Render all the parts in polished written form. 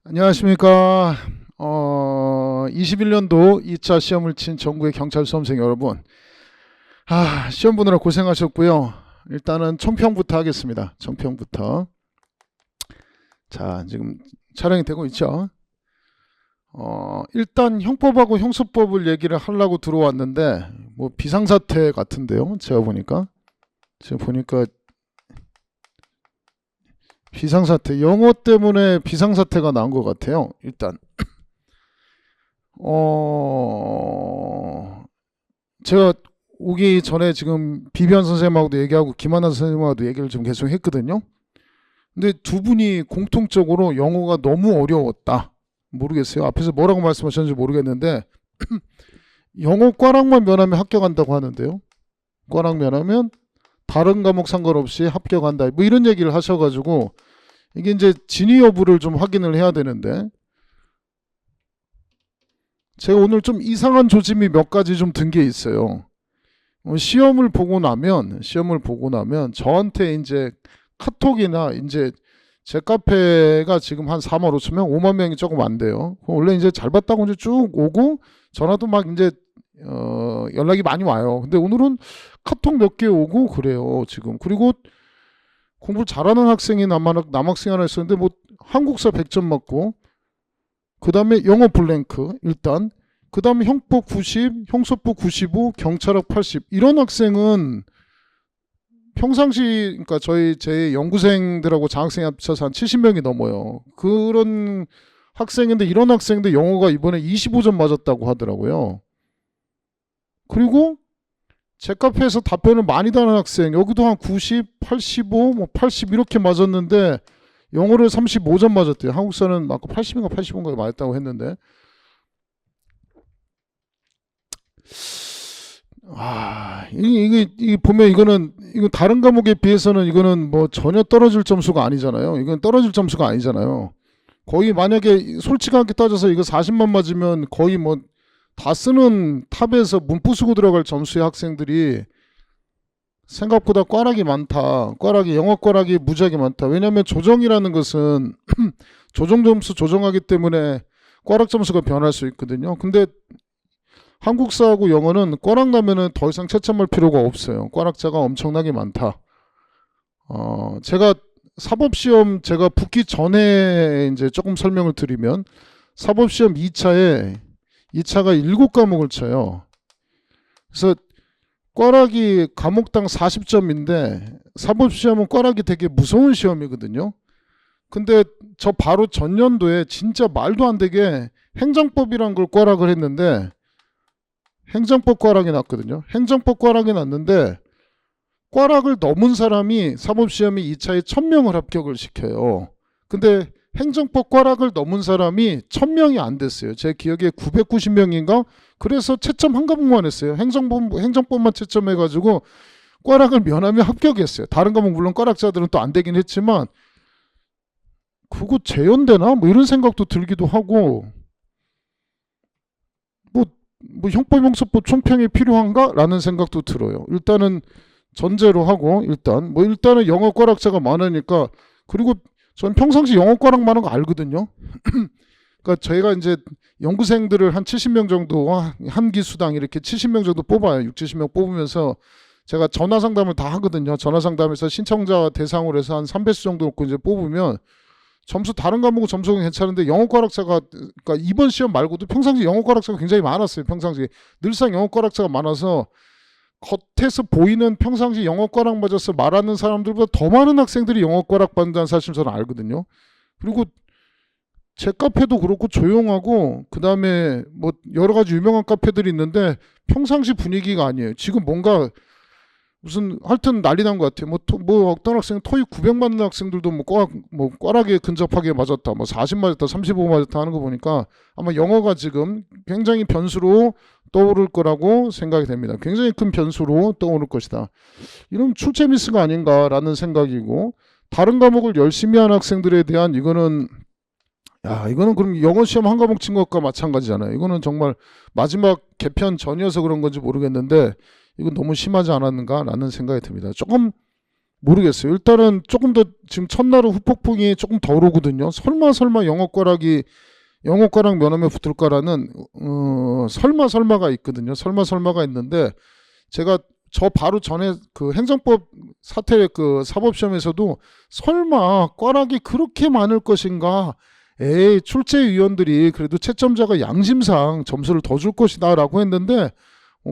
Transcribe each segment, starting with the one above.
안녕하십니까. 21년도 2차 시험을 친 전국의 경찰 수험생 여러분. 시험 보느라 고생하셨고요. 일단은 총평부터 하겠습니다. 총평부터. 자, 지금 촬영이 되고 있죠. 일단 형법하고 형소법을 얘기를 하려고 들어왔는데, 뭐 비상사태 같은데요. 제가 보니까. 비상사태, 영어 때문에 비상사태가 나온 것 같아요. 일단 제가 오기 전에 지금 비비안 선생님하고도 얘기하고 김하나 선생님하고도 얘기를 좀 계속 했거든요. 근데 두 분이 공통적으로 영어가 너무 어려웠다. 모르겠어요. 앞에서 뭐라고 말씀하셨는지 모르겠는데 영어 과락만 면하면 합격한다고 하는데요. 과락 면하면 다른 과목 상관없이 합격한다. 뭐 이런 얘기를 하셔가지고 이게 이제 진위 여부를 좀 확인을 해야 되는데 제가 오늘 좀 이상한 조짐이 몇 가지 좀 든 게 있어요. 시험을 보고 나면 저한테 이제 카톡이나 이제 제 카페가 지금 한 4만 5천 명, 5만 명이 조금 안 돼요. 원래 이제 잘 봤다고 이제 쭉 오고 전화도 막 이제 연락이 많이 와요. 근데 오늘은 카톡 몇 개 오고 그래요 지금. 그리고 공부 잘하는 학생이 남학생이 하나 있었는데 뭐 한국사 100점 맞고 그 다음에 영어 블랭크 일단 그 다음에 형법 90, 형소법 95, 경찰학 80 이런 학생은 평상시 그러니까 제 연구생들하고 장학생이 합쳐서 한 70명이 넘어요. 그런 학생인데 이런 학생들 영어가 이번에 25점 맞았다고 하더라고요. 그리고 제 카페에서 답변을 많이 다는 학생 여기도 한 90, 85, 뭐 80 이렇게 맞았는데 영어를 35점 맞았대요. 한국사는 맞고 80인가 85인가 맞았다고 했는데 이게 보면 이거 다른 과목에 비해서는 이거는 뭐 전혀 떨어질 점수가 아니잖아요. 이건 떨어질 점수가 아니잖아요. 거의 만약에 솔직하게 따져서 이거 40만 맞으면 거의 뭐 다 쓰는 탑에서 문부 쓰고 들어갈 점수의 학생들이 생각보다 꽈락이 많다. 영어 꽈락이 무지하게 많다. 왜냐하면 조정이라는 것은 조정 점수 조정하기 때문에 꽈락 점수가 변할 수 있거든요. 근데 한국사하고 영어는 꽈락 나면은 더 이상 채점할 필요가 없어요. 꽈락자가 엄청나게 많다. 제가 사법시험 제가 붙기 전에 이제 조금 설명을 드리면 사법시험 2차가 7과목을 쳐요. 그래서 꽈락이 과목당 40점인데 사법시험은 꽈락이 되게 무서운 시험이거든요. 근데 저 바로 전년도에 진짜 말도 안 되게 행정법이란 걸 꽈락을 했는데 행정법 꽈락이 났거든요. 행정법 꽈락이 났는데 꽈락을 넘은 사람이 사법시험이 2차에 1000명을 합격을 시켜요. 근데 행정법 꽈락을 넘은 사람이 1000명이 안 됐어요. 제 기억에 990명인가? 그래서 채점 한 과목만 했어요. 행정법만 채점해가지고 꽈락을 면하면 합격했어요. 다른 과목 물론 꽈락자들은 또 안 되긴 했지만 그거 재연되나? 뭐 이런 생각도 들기도 하고 뭐 형법 형소법 총평이 필요한가? 라는 생각도 들어요. 일단은 전제로 하고 일단은 영어 꽈락자가 많으니까 그리고 전 평상시 영어 꽈락 많은 거 알거든요. 그러니까 저희가 이제 연구생들을 한 70명 정도 한 기수당 이렇게 70명 정도 뽑아요. 6, 70명 뽑으면서 제가 전화 상담을 다 하거든요. 전화 상담에서 신청자 대상으로 해서 한 300수 정도 놓고 이제 뽑으면 점수 다른 과목은 점수가 괜찮은데 영어 꽈락자가 그러니까 이번 시험 말고도 평상시 영어 꽈락자가 굉장히 많았어요. 평상시 늘상 영어 꽈락자가 많아서 겉에서 보이는 평상시 영어 꽈락 맞아서 말하는 사람들보다 더 많은 학생들이 영어 꽈락 받는다는 사실 저는 알거든요. 그리고 제 카페도 그렇고 조용하고 그 다음에 뭐 여러 가지 유명한 카페들이 있는데 평상시 분위기가 아니에요. 지금 뭔가 무슨 하여튼 난리 난 것 같아요. 뭐 어떤 학생 토익 900 맞는 학생들도 뭐 꽈락에 근접하게 맞았다, 뭐 40 맞았다, 35 맞았다 하는 거 보니까 아마 영어가 지금 굉장히 변수로 떠오를 거라고 생각이 됩니다. 굉장히 큰 변수로 떠오를 것이다. 이런 출제 미스가 아닌가라는 생각이고 다른 과목을 열심히 한 학생들에 대한 이거는 그럼 영어 시험 한 과목 친 것과 마찬가지잖아요. 이거는 정말 마지막 개편 전이어서 그런 건지 모르겠는데 이건 너무 심하지 않았는가라는 생각이 듭니다. 조금 모르겠어요. 일단은 조금 더 지금 첫날은 후폭풍이 조금 덜 오거든요. 설마 영업과락 면허에 붙을까라는 설마가 있거든요. 설마가 있는데 제가 저 바로 전에 그 행정법 사태 그 사법시험에서도 설마 과락이 그렇게 많을 것인가? 에이, 출제위원들이 그래도 채점자가 양심상 점수를 더 줄 것이다라고 했는데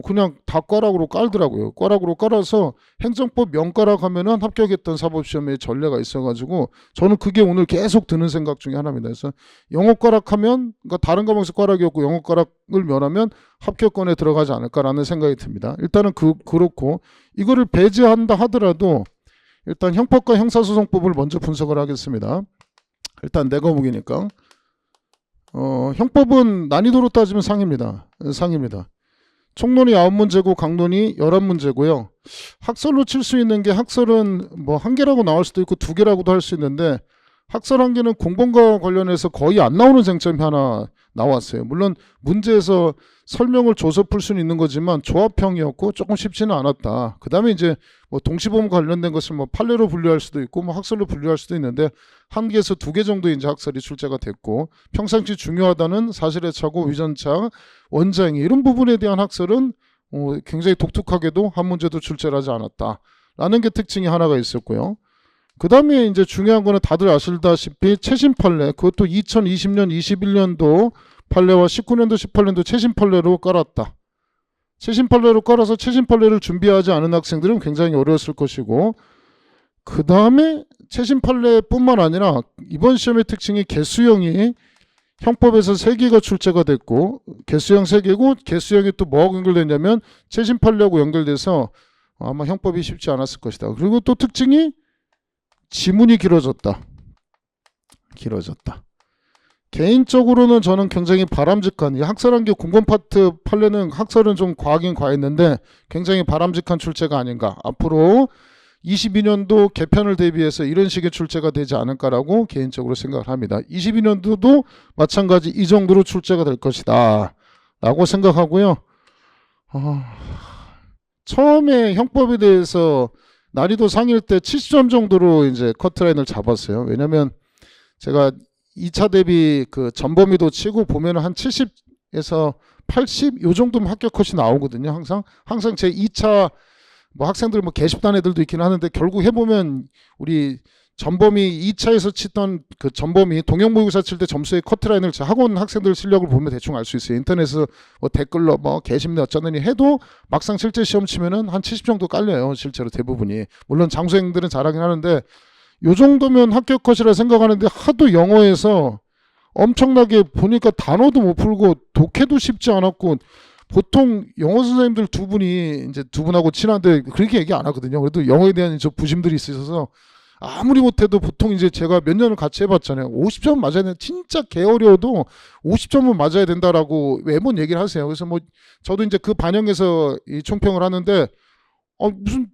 그냥 다 과락으로 깔더라고요. 과락으로 깔아서 행정법 명과락 하면은 합격했던 사법시험에 전례가 있어가지고 저는 그게 오늘 계속 드는 생각 중에 하나입니다. 그래서 영어과락하면 그러니까 다른 과목에서 과락이었고 영어과락을 면하면 합격권에 들어가지 않을까라는 생각이 듭니다. 일단은 그렇고 이거를 배제한다 하더라도 일단 형법과 형사소송법을 먼저 분석을 하겠습니다. 일단 내 과목이니까 형법은 난이도로 따지면 상입니다. 총론이 9문제고 강론이 11문제고요. 학설로 칠 수 있는 게 학설은 뭐 1개라고 나올 수도 있고 2개라고도 할 수 있는데 학설 1개는 공범과 관련해서 거의 안 나오는 쟁점이 하나 나왔어요. 물론 문제에서 설명을 줘서 풀 수는 있는 거지만 조합형이었고 조금 쉽지는 않았다. 그 다음에 이제 뭐 동시보험 관련된 것을 뭐 판례로 분류할 수도 있고 뭐 학설로 분류할 수도 있는데 1개에서 2개 정도 이제 학설이 출제가 됐고 평상시 중요하다는 사실의 착오, 위전착, 원자행위 이런 부분에 대한 학설은 굉장히 독특하게도 한 문제도 출제를 하지 않았다라는 게 특징이 하나가 있었고요. 그 다음에 이제 중요한 거는 다들 아시다시피 최신 판례, 그것도 2020년, 21년도 판례와 19년도, 18년도 최신 판례로 깔았다. 최신 판례로 깔아서 최신 판례를 준비하지 않은 학생들은 굉장히 어려웠을 것이고 그 다음에 최신 판례뿐만 아니라 이번 시험의 특징이 개수형이 형법에서 3개가 출제가 됐고 개수형 3개고 개수형이 또 뭐하고 연결됐냐면 최신 판례하고 연결돼서 아마 형법이 쉽지 않았을 것이다. 그리고 또 특징이 지문이 길어졌다. 개인적으로는 저는 굉장히 바람직한 이 학설한 게 공범 파트 판례는 학설은 좀 과하긴 과했는데 굉장히 바람직한 출제가 아닌가. 앞으로 22년도 개편을 대비해서 이런 식의 출제가 되지 않을까라고 개인적으로 생각을 합니다. 22년도도 마찬가지 이 정도로 출제가 될 것이다 라고 생각하고요. 처음에 형법에 대해서 난이도 상일 때 70점 정도로 이제 커트라인을 잡았어요. 왜냐면 제가 2차 대비 그 전범위도 치고 보면 한 70에서 80 요 정도면 합격 컷이 나오거든요. 항상 제 2차 뭐 학생들 뭐 게시판 애들도 있긴 하는데 결국 해보면 우리 전범위 2차에서 치던 그 전범위 동형모의고사 칠 때 점수의 커트라인을 학원 학생들 실력을 보면 대충 알 수 있어요. 인터넷에서 뭐 댓글로 뭐 게시물에 어쩌느니 해도 막상 실제 시험 치면은 한 70 정도 깔려요. 실제로 대부분이. 물론 장수생들은 잘하긴 하는데 요 정도면 합격 컷이라 생각하는데 하도 영어에서 엄청나게 보니까 단어도 못 풀고 독해도 쉽지 않았고 보통 영어 선생님들 두 분이 이제 두 분하고 친한데 그렇게 얘기 안 하거든요. 그래도 영어에 대한 저 부심들이 있으셔서 아무리 못해도 보통 이제 제가 몇 년을 같이 해봤잖아요. 50점 맞아야 되는 진짜 개어려워도 50점은 맞아야 된다라고 매번 얘기를 하세요. 그래서 뭐 저도 이제 그 반영해서 이 총평을 하는데 무슨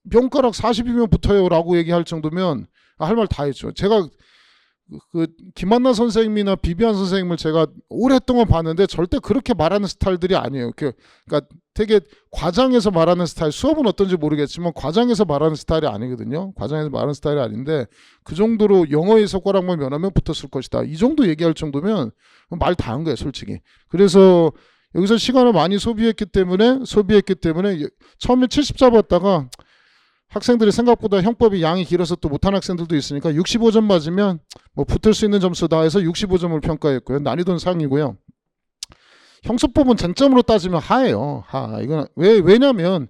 명가락 40이면 붙어요라고 얘기할 정도면 할 말 다 했죠. 제가 그 김한나 선생님이나 비비안 선생님을 제가 오랫동안 봤는데 절대 그렇게 말하는 스타일들이 아니에요. 그러니까 되게 과장해서 말하는 스타일, 수업은 어떤지 모르겠지만 과장해서 말하는 스타일이 아니거든요. 과장해서 말하는 스타일이 아닌데 그 정도로 영어에서 꽈락만 면하면 붙었을 것이다. 이 정도 얘기할 정도면 말 다 한 거예요, 솔직히. 그래서 여기서 시간을 많이 소비했기 때문에 처음에 70 잡았다가 학생들이 생각보다 형법이 양이 길어서 또 못한 학생들도 있으니까 65점 맞으면 뭐 붙을 수 있는 점수다 해서 65점을 평가했고요. 난이도는 상이고요. 형사법은 쟁점으로 따지면 하예요. 이건 왜냐면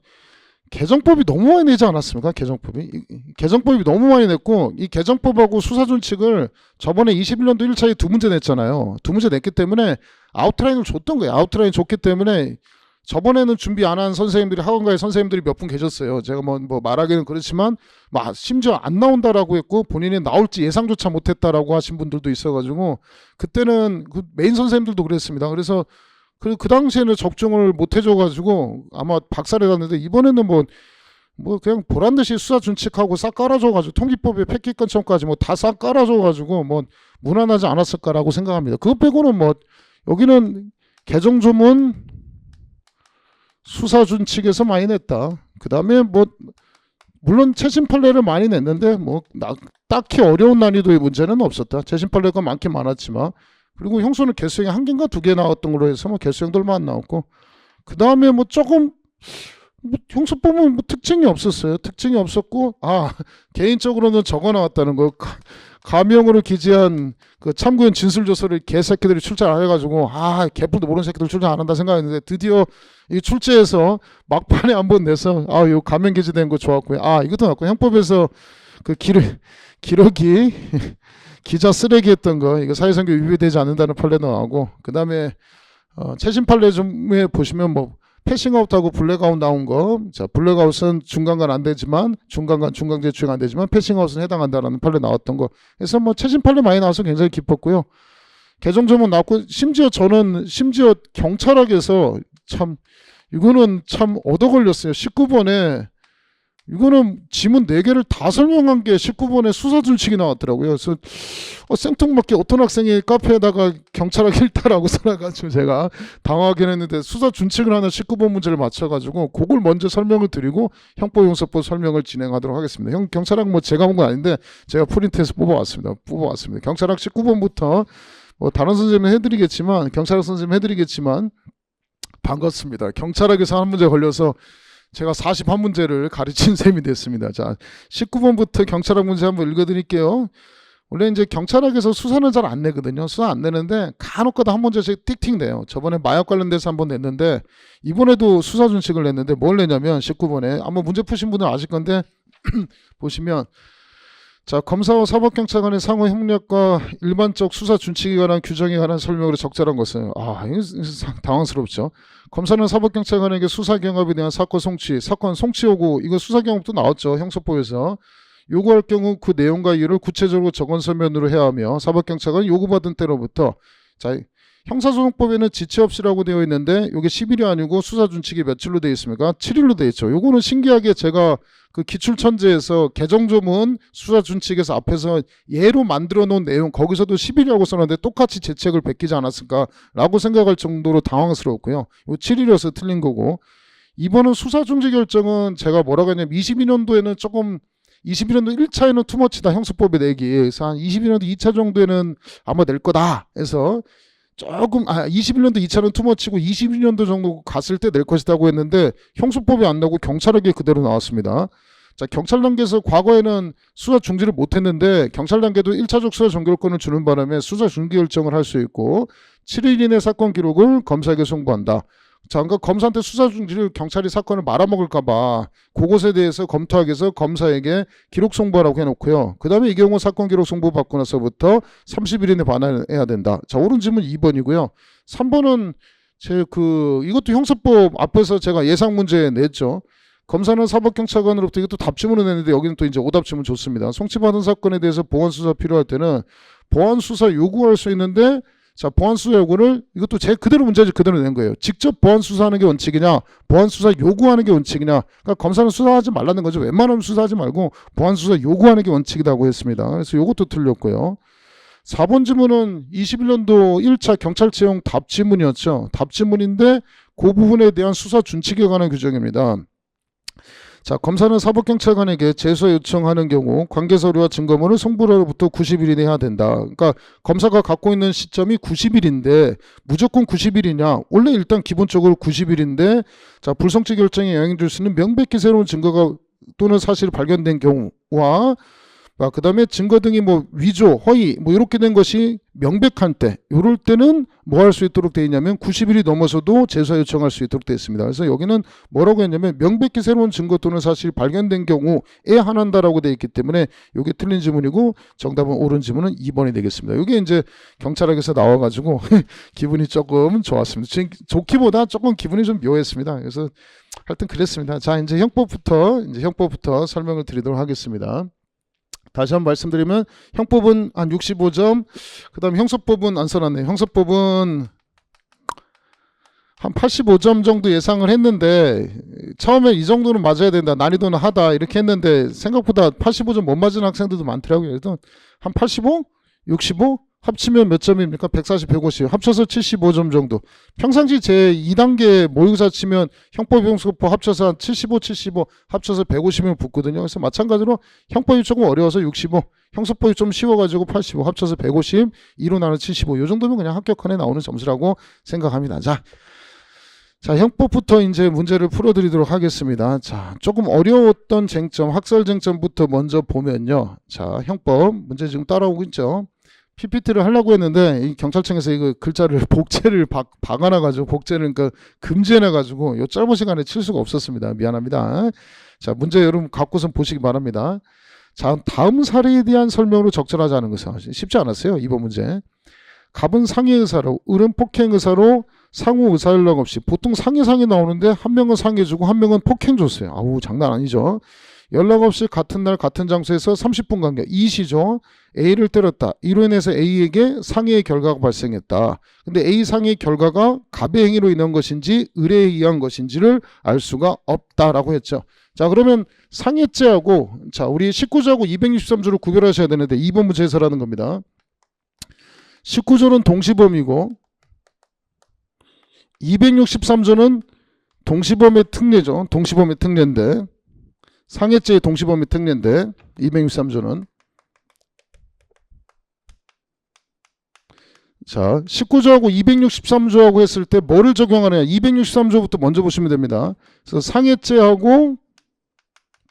개정법이 너무 많이 내지 않았습니까? 개정법이 너무 많이 냈고 이 개정법하고 수사준칙을 저번에 21년도 1차에 2문제 냈잖아요. 2문제 냈기 때문에 아웃라인을 줬던 거예요. 아웃라인 줬기 때문에 저번에는 준비 안 한 선생님들이 학원가의 선생님들이 몇 분 계셨어요. 제가 뭐 말하기는 그렇지만 심지어 안 나온다라고 했고 본인이 나올지 예상조차 못했다라고 하신 분들도 있어가지고 그때는 그 메인 선생님들도 그랬습니다. 그래서 그 당시에는 적중을 못 해줘가지고 아마 박살이 났는데 이번에는 뭐 그냥 보란듯이 수사 준칙하고 싹 깔아줘가지고 통기법에 폐기권청까지 뭐 다 싹 깔아줘가지고 뭐 무난하지 않았을까라고 생각합니다. 그거 빼고는 뭐 여기는 개정조문 수사준칙에서 많이 냈다. 그 다음에 뭐 물론 최신 판례를 많이 냈는데 뭐 딱히 어려운 난이도의 문제는 없었다. 최신 판례가 많긴 많았지만, 그리고 형수는 개수형이 한 개인가 두 개 나왔던 걸로 해서 뭐 개수형도 얼마 안 나왔고, 그 다음에 뭐 조금 뭐 형수법은 뭐 특징이 없었어요. 특징이 없었고, 개인적으로는 적어 나왔다는 거. 가명으로 기재한 그 참고인 진술조서를 개새끼들이 출제 안 해가지고, 개뿔도 모르는 새끼들 출제 안 한다 생각했는데, 드디어 이 출제해서 막판에 한번 내서, 요 가명 기재된 거 좋았고요. 이것도 나왔고, 형법에서 그 기록이 기자 쓰레기 했던 거, 이거 사회성교 위배되지 않는다는 판례도 나오고, 그 다음에 최신 판례 좀에 보시면 뭐 패싱아웃하고 블랙아웃 나온 거. 자, 블랙아웃은 중간간 안 되지만, 중간제 추행 안 되지만 패싱아웃은 해당한다라는 판례 나왔던 거. 그래서 뭐 최신 판례 많이 나와서 굉장히 기뻤고요. 개정조문 나왔고, 저는 경찰학에서 이거는 참 얻어 걸렸어요. 19번에 이거는 지문 4개를 다 설명한 게 19번에 수사준칙이 나왔더라고요. 그래서 생뚱맞게 어떤 학생이 카페에다가 경찰학 일타라고 써놔가지고 제가 당황하긴 했는데, 수사준칙을 하는 19번 문제를 맞춰가지고 그걸 먼저 설명을 드리고 형법용서법 설명을 진행하도록 하겠습니다. 경찰학 뭐 제가 온 건 아닌데 제가 프린트해서 뽑아왔습니다. 경찰학 19번부터 뭐 다른 선생님 해드리겠지만, 경찰학 선생님 해드리겠지만 반갑습니다. 경찰학에서 한 문제 걸려서 제가 41문제를 가르친 셈이 됐습니다. 자, 19번부터 경찰학 문제 한번 읽어드릴게요. 원래 이제 경찰학에서 수사는 잘 안 내거든요. 수사 안 내는데 간혹가다 한 문제씩 틱틱 내요. 저번에 마약 관련돼서 한번 냈는데, 이번에도 수사준칙을 냈는데 뭘 내냐면 19번에 아마 문제 푸신 분은 아실 건데 보시면, 자, 검사와 사법경찰 간의 상호 협력과 일반적 수사 준칙에 관한 규정에 관한 설명으로 적절한 것은, 이거 당황스럽죠. 검사는 사법경찰 간에게 수사 경합에 대한 사건 송치 요구, 이거 수사 경합도 나왔죠. 형사법에서. 요구할 경우 그 내용과 이유를 구체적으로 적은 서면으로 해야 하며, 사법경찰은 요구받은 때로부터, 자, 형사소송법에는 지체 없이라고 되어 있는데 이게 10일이 아니고 수사준칙이 며칠로 되어 있습니까? 7일로 되어 있죠. 요거는 신기하게 제가 그 기출천재에서 개정조문 수사준칙에서 앞에서 예로 만들어 놓은 내용, 거기서도 10일이라고 써놨는데 똑같이 재책을 베끼지 않았을까라고 생각할 정도로 당황스러웠고요. 요 7일이어서 틀린 거고, 이번은 수사중지 결정은 제가 뭐라고 했냐면 22년도에는 조금, 21년도 1차에는 투머치다 형수법에 내기. 그래서 한 22년도 2차 정도에는 아마 낼 거다 해서 조금 21년도 2차는 투머치고 22년도 정도 갔을 때 낼 것이라고 했는데, 형수법이 안 나고 경찰에게 그대로 나왔습니다. 자, 경찰 단계에서 과거에는 수사 중지를 못했는데 경찰 단계도 1차적 수사 종결권을 주는 바람에 수사 중지 결정을 할 수 있고, 7일 이내 사건 기록을 검사에게 송부한다. 자, 그러니까 검사한테 수사 중지를 경찰이 사건을 말아먹을까봐 그것에 대해서 검토하기 위해서 검사에게 기록 송부하라고 해놓고요. 그 다음에 이 경우 사건 기록 송부 받고 나서부터 30일 이내 반환해야 된다. 자, 옳은 질문 2번이고요. 3번은 이것도 형사법 앞에서 제가 예상 문제 냈죠. 검사는 사법경찰관으로부터 이것도 답지문을 냈는데, 여기는 또 이제 오답지문 좋습니다. 송치받은 사건에 대해서 보완수사 필요할 때는 보완수사 요구할 수 있는데, 자, 보완수사 요구를, 이것도 제 그대로 문제지 그대로 낸 거예요. 직접 보완수사하는 게 원칙이냐, 보완수사 요구하는 게 원칙이냐. 그러니까 검사는 수사하지 말라는 거죠. 웬만하면 수사하지 말고 보완수사 요구하는 게 원칙이라고 했습니다. 그래서 이것도 틀렸고요. 4번 지문은 21년도 1차 경찰 채용 답지문이었죠. 답지문인데 그 부분에 대한 수사 준칙에 관한 규정입니다. 자, 검사는 사법경찰관에게 제소 요청하는 경우 관계서류와 증거물을 송부로부터 90일 이내 해야 된다. 그러니까 검사가 갖고 있는 시점이 90일인데 무조건 90일이냐? 원래 일단 기본적으로 90일인데, 자, 불성취 결정에 영향 줄 수 있는 명백히 새로운 증거가 또는 사실이 발견된 경우와, 그 다음에 증거 등이 뭐 위조, 허위 뭐 이렇게 된 것이 명백한 때, 이럴 때는 뭐 할 수 있도록 되어 있냐면 90일이 넘어서도 제소 요청할 수 있도록 되어 있습니다. 그래서 여기는 뭐라고 했냐면 명백히 새로운 증거 또는 사실이 발견된 경우에 한한다라고 되어 있기 때문에 이게 틀린 지문이고, 정답은 옳은 지문은 2번이 되겠습니다. 이게 이제 경찰학에서 나와가지고 기분이 조금 좋았습니다. 좋기보다 조금 기분이 좀 묘했습니다. 그래서 하여튼 그랬습니다. 자, 이제 형법부터 설명을 드리도록 하겠습니다. 다시 한번 말씀드리면 형법은 한 65점, 그 다음 형사법은 안 써놨네요. 형사법은 한 85점 정도 예상을 했는데, 처음에 이 정도는 맞아야 된다, 난이도는 하다 이렇게 했는데 생각보다 85점 못 맞은 학생들도 많더라고요. 그래서 한 85? 65? 합치면 몇 점입니까? 140, 150 합쳐서 75점 정도. 평상시 제 2단계 모의고사 치면 형법용수법 합쳐서 한 75, 75 합쳐서 150이면 붙거든요. 그래서 마찬가지로 형법이 조금 어려워서 65, 형사법이 좀 쉬워가지고 85 합쳐서 150, 2로 나는 75. 이 정도면 그냥 합격헌에 나오는 점수라고 생각합니다. 자, 형법부터 이제 문제를 풀어드리도록 하겠습니다. 자, 조금 어려웠던 쟁점, 학설 쟁점부터 먼저 보면요. 자, 형법 문제 지금 따라오고 있죠. PPT를 하려고 했는데 이 경찰청에서 이거 글자를 복제를 박아놔가지고 복제를 그러니까 금지해놔가지고 요 짧은 시간에 칠 수가 없었습니다. 미안합니다. 자, 문제 여러분 갖고선 보시기 바랍니다. 자, 다음 사례에 대한 설명으로 적절하지 않은 것은 쉽지 않았어요. 이번 문제. 갑은 상해 의사로, 을은 폭행 의사로 상호 의사 연락 없이, 보통 상해 나오는데 한 명은 상해 주고 한 명은 폭행 줬어요. 아우, 장난 아니죠. 연락 없이 같은 날 같은 장소에서 30분 간격, 이시죠. A를 때렸다. 이로 인해서 A에게 상해의 결과가 발생했다. 근데 A 상해의 결과가 갑의 행위로 인한 것인지 을에 의한 것인지를 알 수가 없다라고 했죠. 자, 그러면 상해죄하고, 자, 우리 19조하고 263조를 구별하셔야 되는데 2번 문제에서라는 겁니다. 19조는 동시범이고 263조는 동시범의 특례죠. 동시범의 특례인데, 상해죄의 동시범의 특례인데 263조는, 자, 19조하고 263조하고 했을 때 뭐를 적용하느냐. 263조부터 먼저 보시면 됩니다. 그래서 상해죄하고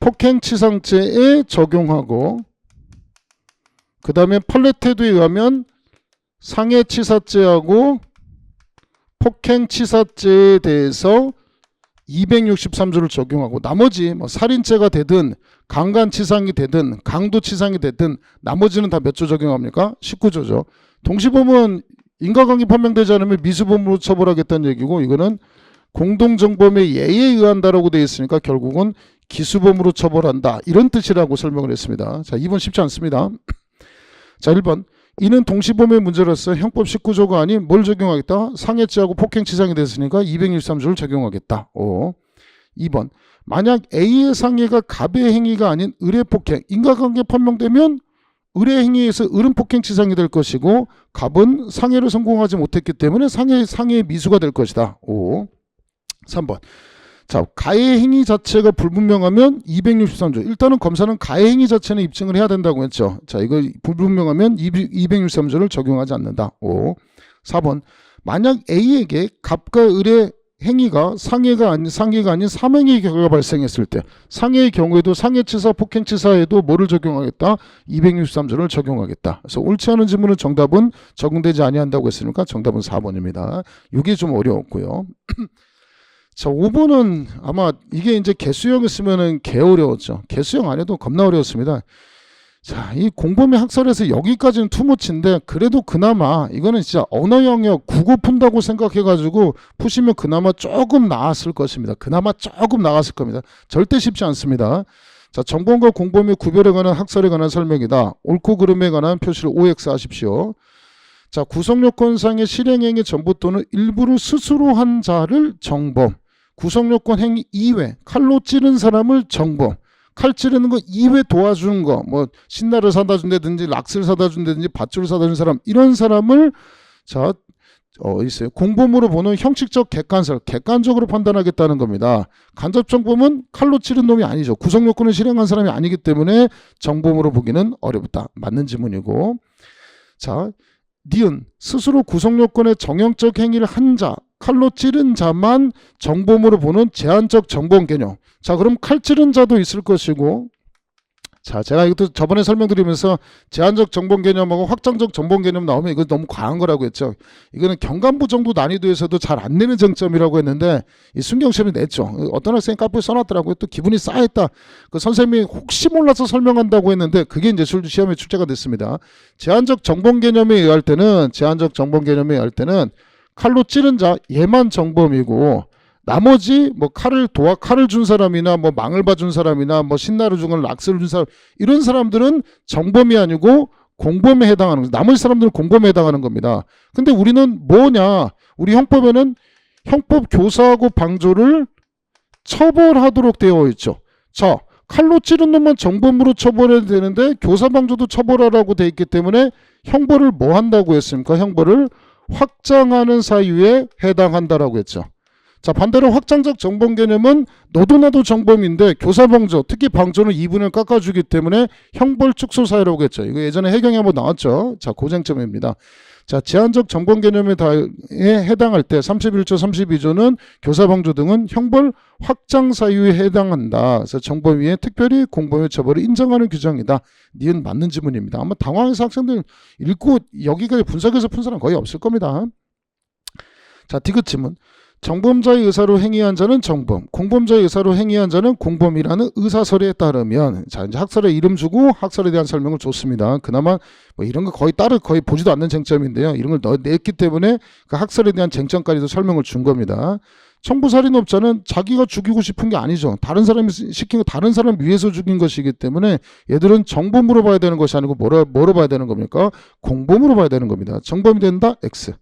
폭행치상죄에 적용하고, 그 다음에 판례태도에 의하면 상해치사죄하고 폭행치사죄에 대해서 263조를 적용하고, 나머지 뭐 살인죄가 되든 강간치상이 되든 강도치상이 되든 나머지는 다 몇 조 적용합니까? 19조죠. 동시범은 인과관계 판명되지 않으면 미수범으로 처벌하겠다는 얘기고, 이거는 공동정범의 예에 의한다라고 되어 있으니까 결국은 기수범으로 처벌한다, 이런 뜻이라고 설명을 했습니다. 자, 2번 쉽지 않습니다. 자, 1번. 이는 동시범의 문제로서 형법 19조가 아닌 뭘 적용하겠다? 상해죄하고 폭행치상이 됐으니까 263조를 적용하겠다. 2번. 만약 A의 상해가 갑의 행위가 아닌 을의 폭행, 인과관계 판명되면 을의 행위에서 을은 폭행치상이 될 것이고 갑은 상해를 성공하지 못했기 때문에 상해의 미수가 될 것이다. 3번. 자, 가해 행위 자체가 불분명하면 263조. 일단은 검사는 가해 행위 자체는 입증을 해야 된다고 했죠. 자, 이거 불분명하면 263조를 적용하지 않는다. 4번. 만약 A에게 갑과 을의 행위가 상해가 아닌 삼행의 결과가 발생했을 때, 상해의 경우에도 상해치사, 폭행치사에도 뭐를 적용하겠다? 263조를 적용하겠다. 그래서 옳지 않은 질문은 정답은 적용되지 아니한다고 했으니까 정답은 4번입니다. 이게 좀 어려웠고요. 자, 5번은 아마 이게 이제 개수형이었으면은 개 어려웠죠. 개수형 안 해도 겁나 어려웠습니다. 자, 이 공범의 학설에서 여기까지는 투머치인데, 그래도 그나마 이거는 진짜 언어 영역 국어 푼다고 생각해가지고 푸시면 그나마 조금 나았을 것입니다. 그나마 조금 나았을 겁니다. 절대 쉽지 않습니다. 자, 정범과 공범의 구별에 관한 학설에 관한 설명이다. 옳고 그름에 관한 표시를 OX 하십시오. 자, 구성요건상의 실행행위 전부 또는 일부를 스스로 한 자를 정범. 구성요건 행위 이외, 칼로 찌른 사람을 정범. 칼 찌르는 거 이외 도와주는 거, 뭐 신나를 사다 준다든지 락스를 사다 준다든지 밧줄을 사다 준 사람, 이런 사람을 자, 있어요. 공범으로 보는 형식적 객관설, 객관적으로 판단하겠다는 겁니다. 간접 정범은 칼로 찌른 놈이 아니죠. 구성요건을 실행한 사람이 아니기 때문에 정범으로 보기는 어렵다. 맞는 지문이고. 자, 니은 스스로 구성요건의 정형적 행위를 한 자, 칼로 찌른 자만 정범으로 보는 제한적 정범 개념. 자, 그럼 칼 찌른 자도 있을 것이고, 자, 제가 이것도 저번에 설명드리면서 제한적 정범 개념하고 확장적 정범 개념 나오면 이거 너무 과한 거라고 했죠. 이거는 경간부 정도 난이도에서도 잘 안 내는 정점이라고 했는데 이 순경시험이 냈죠. 어떤 학생이 카페에 써놨더라고요. 또 기분이 싸했다. 그 선생님이 혹시 몰라서 설명한다고 했는데 그게 이제 시험에 출제가 됐습니다. 제한적 정범 개념에 의할 때는 칼로 찌른 자 얘만 정범이고, 나머지 뭐 칼을 준 사람이나 뭐 망을 봐준 사람이나 뭐 신나를 준 걸 락스를 준 사람, 이런 사람들은 정범이 아니고 공범에 해당하는 거죠. 나머지 사람들은 공범에 해당하는 겁니다. 근데 우리는 뭐냐? 우리 형법에는 형법 교사하고 방조를 처벌하도록 되어 있죠. 자, 칼로 찌른 놈만 정범으로 처벌해야 되는데 교사 방조도 처벌하라고 되어 있기 때문에 형벌을 뭐 한다고 했습니까? 형벌을 확장하는 사유에 해당한다라고 했죠. 자, 반대로 확장적 정범 개념은 너도 나도 정범인데 교사방조, 특히 방조는 2분을 깎아주기 때문에 형벌 축소 사유라고 했죠. 이거 예전에 해경에 한번 나왔죠. 자, 고쟁점입니다. 자, 제한적 정범 개념에 해당할 때 31조, 32조는 교사방조 등은 형벌 확장 사유에 해당한다. 그래서 정범위에 특별히 공범의 처벌을 인정하는 규정이다. 니은 맞는 지문입니다. 아마 당황해서 학생들 읽고 여기까지 분석해서 푼 사람 거의 없을 겁니다. 자, 디귿 지문. 정범자의 의사로 행위한 자는 정범, 공범자의 의사로 행위한 자는 공범이라는 의사서리에 따르면, 자, 이제 학설에 이름 주고 학설에 대한 설명을 줬습니다. 그나마 뭐 이런 거 거의 보지도 않는 쟁점인데요. 이런 걸 냈기 때문에 그 학설에 대한 쟁점까지도 설명을 준 겁니다. 청부살인업자는 자기가 죽이고 싶은 게 아니죠. 다른 사람이 시킨 거 다른 사람 위해서 죽인 것이기 때문에 얘들은 정범으로 봐야 되는 것이 아니고 뭐로 봐야 되는 겁니까? 공범으로 봐야 되는 겁니다. 정범이 된다? X.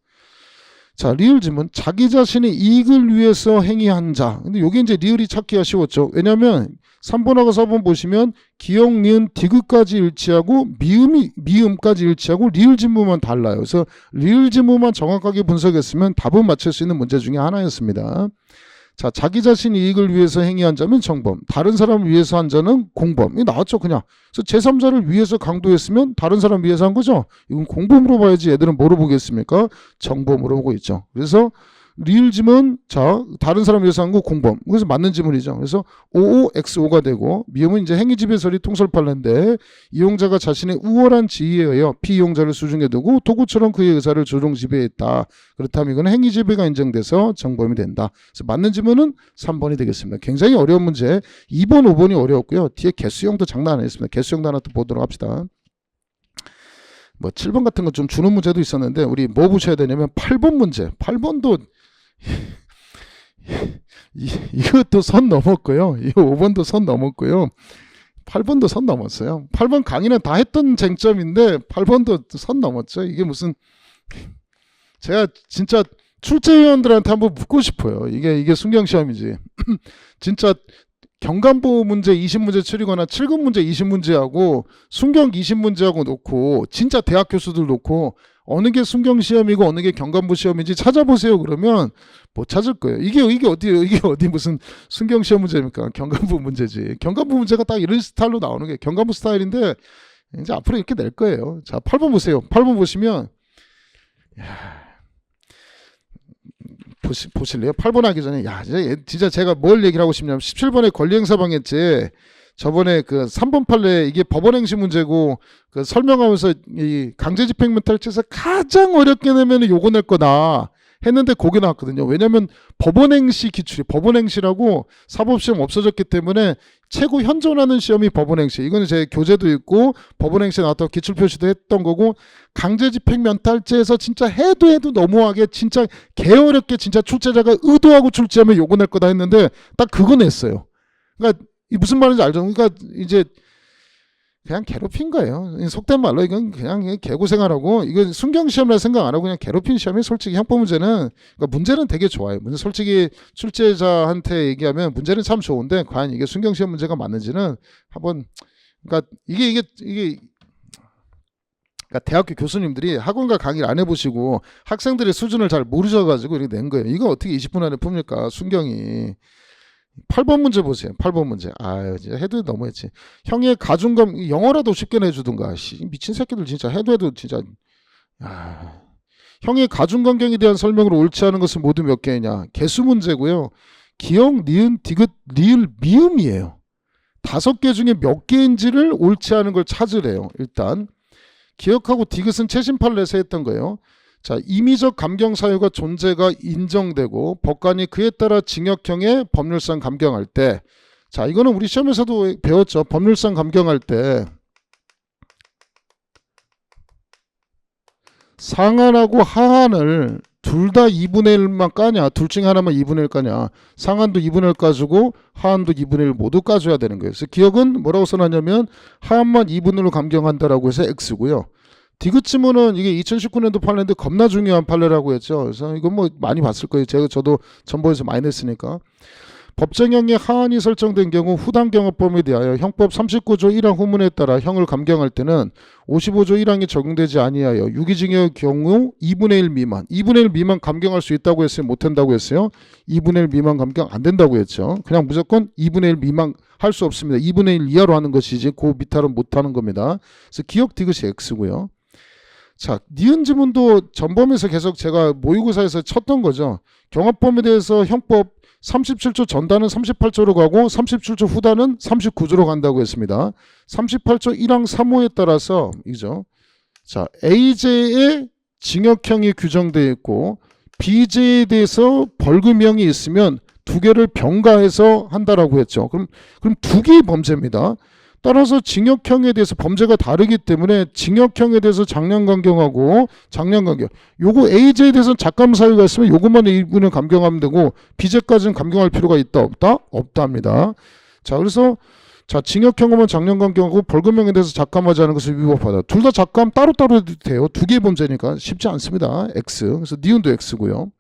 자, 리을 지문. 자기 자신의 이익을 위해서 행위한 자. 근데 여기 이제 리을이 찾기가 쉬웠죠. 왜냐면 3번하고 4번 보시면 기역, 니은, 디귿까지 일치하고 미음까지 일치하고 리을 지문만 달라요. 그래서 리을 지문만 정확하게 분석했으면 답은 맞출 수 있는 문제 중에 하나였습니다. 자, 자기 자신 이익을 위해서 행위한 자면 정범, 다른 사람을 위해서 한 자는 공범. 이 나왔죠, 그냥. 그래서 제3자를 위해서 강도했으면 다른 사람 위해서 한 거죠. 이건 공범으로 봐야지 얘들은 뭐로 보겠습니까? 정범으로 보고 있죠. 그래서 리을 지문, 자, 다른 사람 위해서 한 거 공범. 그래서 맞는 지문이죠. 그래서 OOXO가 되고, 미음은 이제 행위지배설이 통설판례인데, 이용자가 자신의 우월한 지위에 의해 피이용자를 수중에 두고 도구처럼 그의 의사를 조종 지배했다. 그렇다면 이건 행위지배가 인정돼서 정범이 된다. 그래서 맞는 지문은 3번이 되겠습니다. 굉장히 어려운 문제. 2번, 5번이 어려웠고요. 뒤에 개수형도 장난 아니었습니다. 개수형도 하나 또 보도록 합시다. 뭐 7번 같은 거 좀 주는 문제도 있었는데 우리 뭐 보셔야 되냐면 8번 문제. 8번도 이것도 선 넘었고요. 이 5번도 선 넘었고요. 8번도 선 넘었어요. 8번 강의는 다 했던 쟁점인데 8번도 선 넘었죠. 이게 무슨 제가 진짜 출제위원들한테 한번 묻고 싶어요. 이게 순경시험이지. 진짜 경간부 문제 20문제 추리거나 7급 문제 20문제하고 순경 20문제하고 놓고 진짜 대학 교수들 놓고 어느 게 순경 시험이고 어느 게 경간부 시험인지 찾아보세요. 그러면 못 찾을 거예요. 이게 어디 무슨 순경 시험 문제입니까? 경간부 문제지. 경간부 문제가 딱 이런 스타일로 나오는 게 경간부 스타일인데 이제 앞으로 이렇게 낼 거예요. 자, 8번 보세요. 8번 보시면 보실래요? 8번 하기 전에 진짜 제가 뭘 얘기를 하고 싶냐면 17번에 권리행사방했지. 저번에 그 3번 판례 이게 법원행시 문제고 그 설명하면서 이 강제집행면탈죄에서 가장 어렵게 내면 요거 낼 거다 했는데 거기 나왔거든요. 왜냐면 법원행시 기출이 법원행시라고 사법시험 없어졌기 때문에 최고 현존하는 시험이 법원행시. 이거는 제 교재도 있고 법원행시에 나왔다고 기출표시도 했던 거고 강제집행면탈죄에서 진짜 해도 너무하게 진짜 개어렵게 진짜 출제자가 의도하고 출제하면 요거 낼 거다 했는데 딱 그거 냈어요. 그러니까 이 무슨 말인지 알죠? 그러니까 이제 그냥 괴롭힌 거예요. 속된 말로 이건 그냥 개고생하라고 이건 순경시험이라 생각 안 하고 그냥 괴롭힌 시험이 솔직히 형법 문제는 그러니까 문제는 되게 좋아요. 솔직히 출제자한테 얘기하면 문제는 참 좋은데 과연 이게 순경시험 문제가 맞는지는 한번 그러니까 이게 그러니까 대학교 교수님들이 학원과 강의를 안 해보시고 학생들의 수준을 잘 모르셔가지고 이렇게 낸 거예요. 이거 어떻게 20분 안에 풉니까? 순경이. 8번 문제 보세요. 8번 문제. 아유, 진짜 해도 너무했지. 형의 가중감 영어라도 쉽게 내주든가. 미친 새끼들 진짜 해도 진짜. 형의 가중간경에 대한 설명으로 옳지 않은 것은 모두 몇 개냐. 개수 문제고요. 기역, 니은, 디귿, 리을, 미음이에요. 5개 중에 몇 개인지를 옳지 않은 걸 찾으래요. 일단 기역하고 디귿은 최신 판례에서 했던 거예요. 자, 임의적 감경 사유가 존재가 인정되고 법관이 그에 따라 징역형의 법률상 감경할 때, 자, 이거는 우리 시험에서도 배웠죠. 법률상 감경할 때 상한하고 하한을 둘 다 2분의 1만 까냐, 둘 중에 하나만 2분의 1 까냐. 상한도 2분의 1 까주고 하한도 2분의 1 모두 까줘야 되는 거예요. 그래서 기억은 뭐라고 써놨냐면 하한만 2분의 1로 감경한다라고 해서 X고요. 디귿 지문은 이게 2019년도 판례인데 겁나 중요한 판례라고 했죠. 그래서 이건 뭐 많이 봤을 거예요. 저도 전보에서 많이 냈으니까. 법정형의 하한이 설정된 경우 후단 경합범에 대하여 형법 39조 1항 후문에 따라 형을 감경할 때는 55조 1항이 적용되지 아니하여 유기징역의 경우 2분의 1 미만 2분의 1 미만 감경할 수 있다고 했어요? 못한다고 했어요? 2분의 1 미만 감경 안 된다고 했죠. 그냥 무조건 2분의 1 미만 할 수 없습니다. 2분의 1 이하로 하는 것이지 그 밑으로는 못하는 겁니다. 그래서 기억 디귿이 X고요. 자, 니은 지문도 전범에서 계속 제가 모의고사에서 쳤던 거죠. 경합범에 대해서 형법 37조 전단은 38조로 가고 37조 후단은 39조로 간다고 했습니다. 38조 1항 3호에 따라서 이죠. 자, AJ의 징역형이 규정되어 있고 BJ에 대해서 벌금형이 있으면 두 개를 병가해서 한다라고 했죠. 그럼 두 개의 범죄입니다. 따라서 징역형에 대해서 범죄가 다르기 때문에 징역형에 대해서 장량감경하고 장량감경. 요거 AJ에 대해서는 작감 사유가 있으면 요것만 일부는 감경하면 되고 BJ까지는 감경할 필요가 있다 없다? 없답니다. 자, 그래서 자, 징역형은 장량감경하고 벌금형에 대해서 작감하지 않은 것을 위법하다. 둘 다 작감 따로따로 해도 돼요. 두 개의 범죄니까 쉽지 않습니다. X. 그래서 니은도 X고요.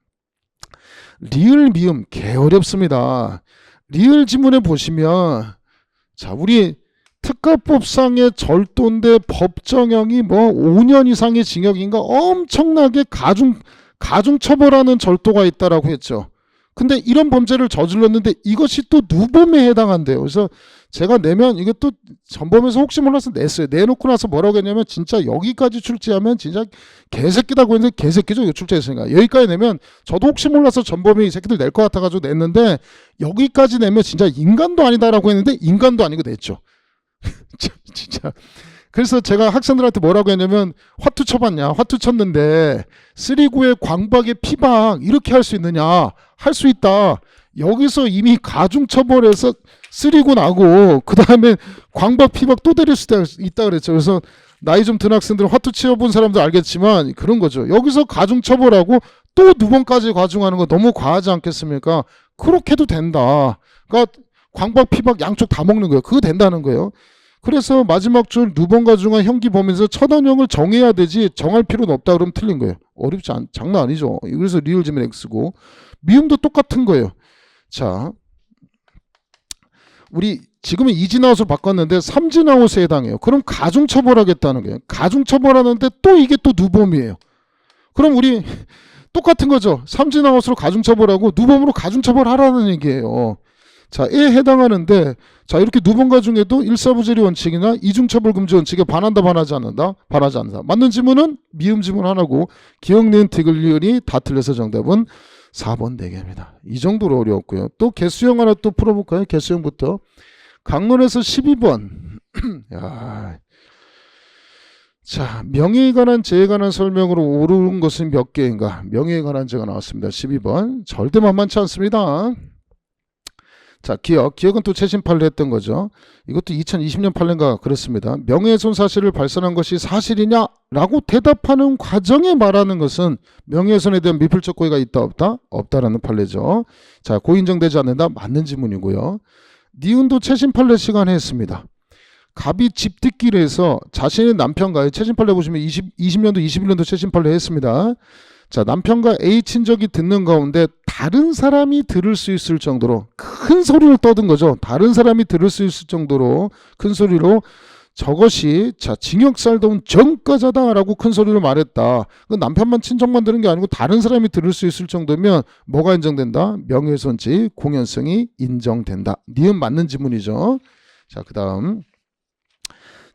리을 미음 개 어렵습니다. 리을 지문에 보시면 자, 우리 특가법상의 절도인데 법정형이 뭐 5년 이상의 징역인가 엄청나게 가중 처벌하는 절도가 있다라고 했죠. 근데 이런 범죄를 저질렀는데 이것이 또 누범에 해당한대요. 그래서 제가 내면 이게 또 전범에서 혹시 몰라서 냈어요. 내놓고 나서 뭐라고 했냐면 진짜 여기까지 출제하면 진짜 개새끼다고 했는데 개새끼죠. 출제했으니까. 여기까지 내면 저도 혹시 몰라서 전범이 이 새끼들 낼 것 같아가지고 냈는데 여기까지 내면 진짜 인간도 아니다라고 했는데 인간도 아니고 냈죠. 진짜. 그래서 제가 학생들한테 뭐라고 했냐면 화투 쳐봤냐? 화투 쳤는데 3구의 광박의 피박 이렇게 할 수 있느냐? 할 수 있다. 여기서 이미 가중처벌해서 3구 나고 그 다음에 광박 피박 또 때릴 수 있다 그랬죠. 그래서 나이 좀 든 학생들은 화투 치어본 사람도 알겠지만 그런 거죠. 여기서 가중처벌하고 또 두 번까지 가중하는 거 너무 과하지 않겠습니까? 그렇게도 된다. 그러니까 광박 피박 양쪽 다 먹는 거예요. 그거 된다는 거예요. 그래서 마지막 줄 누번 가중한 형기 범위에서 처단형을 정해야 되지 정할 필요는 없다 그러면 틀린 거예요. 어렵지 않 장난 아니죠. 그래서 리을 지면 X고 미음도 똑같은 거예요. 자, 우리 지금은 이진아웃으로 바꿨는데 삼진아웃에 해당해요. 그럼 가중처벌하겠다는 거예요. 가중처벌하는데 또 이게 또 누범이에요. 그럼 우리 똑같은 거죠. 삼진아웃으로 가중처벌하고 누범으로 가중처벌하라는 얘기예요. 자, 에 해당하는데 자, 이렇게 누번 가중에도 일사부재리 원칙이나 이중처벌금지 원칙에 반한다 반하지 않는다 반하지 않는다. 맞는 지문은 미음 지문 하나고 기억 니은 티귿 리을이 다 틀려서 정답은 4번 4개입니다. 이 정도로 어려웠고요. 또 개수형 하나 또 풀어볼까요? 개수형부터 강론에서 12번 야. 자, 명예에 관한 죄에 관한 설명으로 옳은 것은 몇 개인가? 명예에 관한 죄가 나왔습니다. 12번 절대 만만치 않습니다. 자, 기억은 또 최신 판례 했던 거죠. 이것도 2020년 판례인가 그렇습니다. 명예훼손 사실을 발생한 것이 사실이냐? 라고 대답하는 과정에 말하는 것은 명예훼손에 대한 미필적 고의가 있다 없다? 없다라는 판례죠. 자, 고의 인정되지 않는다? 맞는 지문이고요. 니은도 최신 판례 시간에 했습니다. 갑이 집듣기를 해서 자신의 남편과의 최신 판례 보시면 20년도 21년도 최신 판례 했습니다. 자, 남편과 A 친척이 듣는 가운데 다른 사람이 들을 수 있을 정도로 큰 소리를 떠든 거죠. 다른 사람이 들을 수 있을 정도로 큰 소리로 저것이 자, 징역 살던 전과자다라고 큰 소리로 말했다. 남편만 친척만 들은 게 아니고 다른 사람이 들을 수 있을 정도면 뭐가 인정된다? 명예훼손죄 공연성이 인정된다. 니은 맞는 지문이죠. 자, 그 다음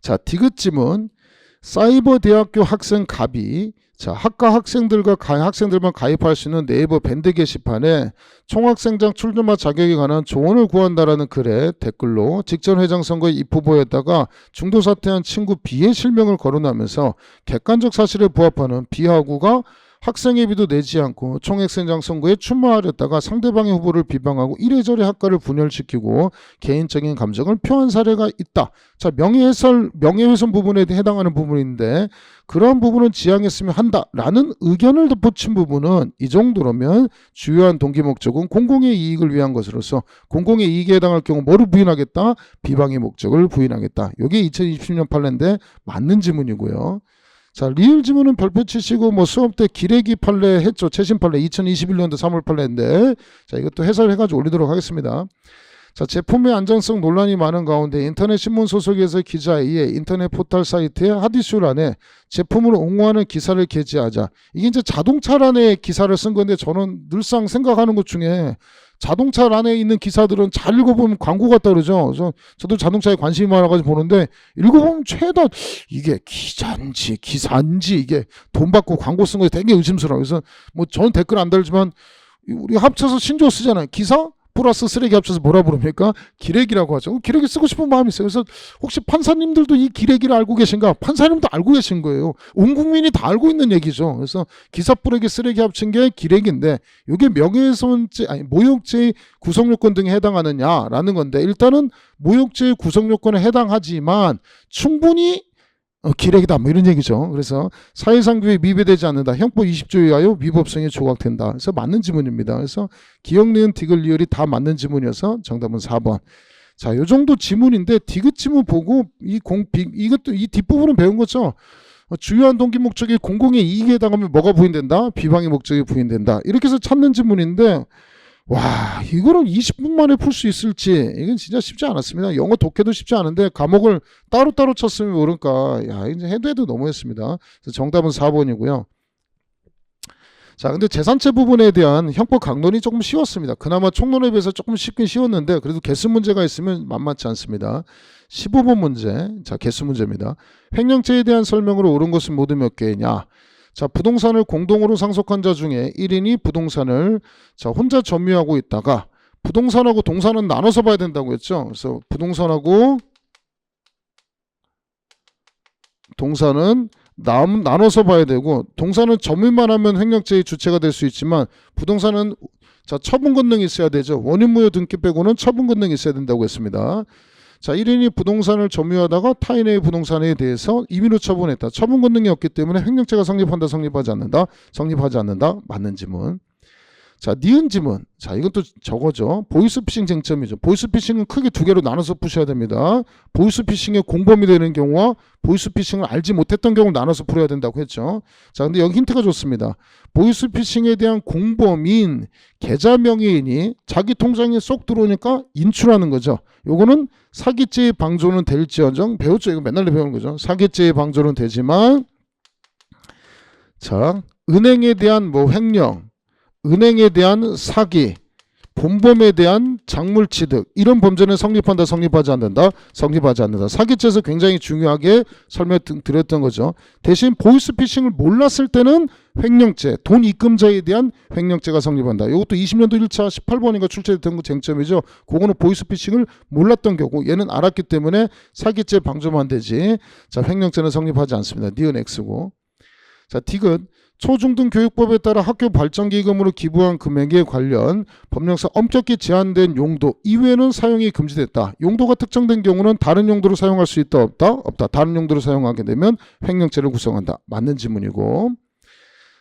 자, 디귿 지문 사이버대학교 학생 갑이 자, 학과 학생들과 학생들만 가입할 수 있는 네이버 밴드 게시판에 총학생장 출마 자격에 관한 조언을 구한다라는 글에 댓글로 직전 회장 선거에 입후보였다가 중도 사퇴한 친구 B의 실명을 거론하면서 객관적 사실에 부합하는 B하고가 학생회비도 내지 않고 총학생장 선거에 출마하려다가 상대방의 후보를 비방하고 이래저래 학과를 분열시키고 개인적인 감정을 표한 사례가 있다. 자, 명예훼손 부분에 해당하는 부분인데 그러한 부분은 지양했으면 한다라는 의견을 덧붙인 부분은 이 정도라면 주요한 동기 목적은 공공의 이익을 위한 것으로서 공공의 이익에 해당할 경우 뭐를 부인하겠다? 비방의 목적을 부인하겠다. 이게 2020년 판례인데 맞는 지문이고요. 자, 리을 지문은 별표 치시고 뭐 수업 때 기레기 판례 했죠. 최신 판례 2021년도 3월 판례인데 자, 이것도 해설해가지고 올리도록 하겠습니다. 자, 제품의 안전성 논란이 많은 가운데 인터넷 신문 소속에서 기자에 의해 인터넷 포털 사이트의 하디슈란에 제품을 옹호하는 기사를 게재하자. 이게 이제 자동차란에 기사를 쓴 건데 저는 늘상 생각하는 것 중에 자동차란에 있는 기사들은 잘 읽어보면 광고 같다 그러죠. 저도 자동차에 관심이 많아가지고 보는데 읽어보면 최다 이게 기자인지 기사인지 이게 돈 받고 광고 쓴 거에 되게 의심스러워요. 그래서 뭐 저는 댓글 안 달지만 우리 합쳐서 신조어 쓰잖아요. 기사 플러스 쓰레기 합쳐서 뭐라 부릅니까? 기레기라고 하죠. 기레기 쓰고 싶은 마음이 있어요. 그래서 혹시 판사님들도 이 기레기를 알고 계신가? 판사님도 알고 계신 거예요. 온 국민이 다 알고 있는 얘기죠. 그래서 기사 뿌레기 쓰레기 합친 게 기레기인데 이게 명예훼손죄 아니 모욕죄의 구성요건 등에 해당하느냐라는 건데 일단은 모욕죄의 구성요건에 해당하지만 충분히 기레기다 뭐 이런 얘기죠. 그래서 사회상규에 미배되지 않는다. 형법 20조에 의하여 위법성이 조각된다. 그래서 맞는 지문입니다. 그래서 기역, 니은, 디귿, 리을이 다 맞는 지문이어서 정답은 4번. 자, 요 정도 지문인데 디귿 지문 보고 이것도 이 뒷부분은 배운 거죠. 주요한 동기 목적이 공공의 이익에 해당하면 뭐가 부인된다? 비방의 목적이 부인된다. 이렇게 해서 찾는 지문인데 와, 이거를 20분 만에 풀 수 있을지 이건 진짜 쉽지 않았습니다. 영어 독해도 쉽지 않은데 과목을 따로따로 쳤으면 모를까. 야, 이제 해도 너무했습니다. 그래서 정답은 4번이고요. 자, 근데 재산채 부분에 대한 형법 강론이 조금 쉬웠습니다. 그나마 총론에 비해서 조금 쉽긴 쉬웠는데 그래도 개수 문제가 있으면 만만치 않습니다. 15번 문제. 자, 개수 문제입니다. 횡령죄에 대한 설명으로 옳은 것은 모두 몇 개냐? 자, 부동산을 공동으로 상속한 자 중에 1인이 부동산을 자, 혼자 점유하고 있다가 부동산하고 동산은 나눠서 봐야 된다고 했죠. 그래서 부동산하고 동산은 나눠서 봐야 되고 동산은 점유만 하면 횡령죄의 주체가 될 수 있지만 부동산은 자, 처분 권능이 있어야 되죠. 원인무효 등기 빼고는 처분 권능이 있어야 된다고 했습니다. 자, 1인이 부동산을 점유하다가 타인의 부동산에 대해서 임의로 처분했다. 처분 권능이 없기 때문에 횡령죄가 성립한다, 성립하지 않는다, 성립하지 않는다. 맞는 지문. 자, 니은 지문. 자, 이것도 저거죠. 보이스피싱 쟁점이죠. 보이스피싱은 크게 두 개로 나눠서 푸셔야 됩니다. 보이스피싱의 공범이 되는 경우와 보이스피싱을 알지 못했던 경우를 나눠서 풀어야 된다고 했죠. 자, 근데 여기 힌트가 좋습니다. 보이스피싱에 대한 공범인 계좌 명의인이 자기 통장에 쏙 들어오니까 인출하는 거죠. 요거는 사기죄의 방조는 될지언정 배웠죠. 이거 맨날 배우는 거죠. 사기죄의 방조는 되지만 자, 은행에 대한 뭐 횡령 은행에 대한 사기, 본범에 대한 작물 취득 이런 범죄는 성립한다, 성립하지 않는다, 성립하지 않는다. 사기죄에서 굉장히 중요하게 설명드렸던 거죠. 대신 보이스피싱을 몰랐을 때는 횡령죄, 돈 입금자에 대한 횡령죄가 성립한다. 이것도 20년도 1차 18번인가 출제됐던 쟁점이죠. 그거는 보이스피싱을 몰랐던 경우 얘는 알았기 때문에 사기죄 방조만 되지. 자, 횡령죄는 성립하지 않습니다. 니은 X고. 자, 디귿. 초중등 교육법에 따라 학교 발전기금으로 기부한 금액에 관련 법령상 엄격히 제한된 용도 이외에는 사용이 금지됐다. 용도가 특정된 경우는 다른 용도로 사용할 수 있다, 없다? 없다. 다른 용도로 사용하게 되면 횡령죄를 구성한다. 맞는 지문이고.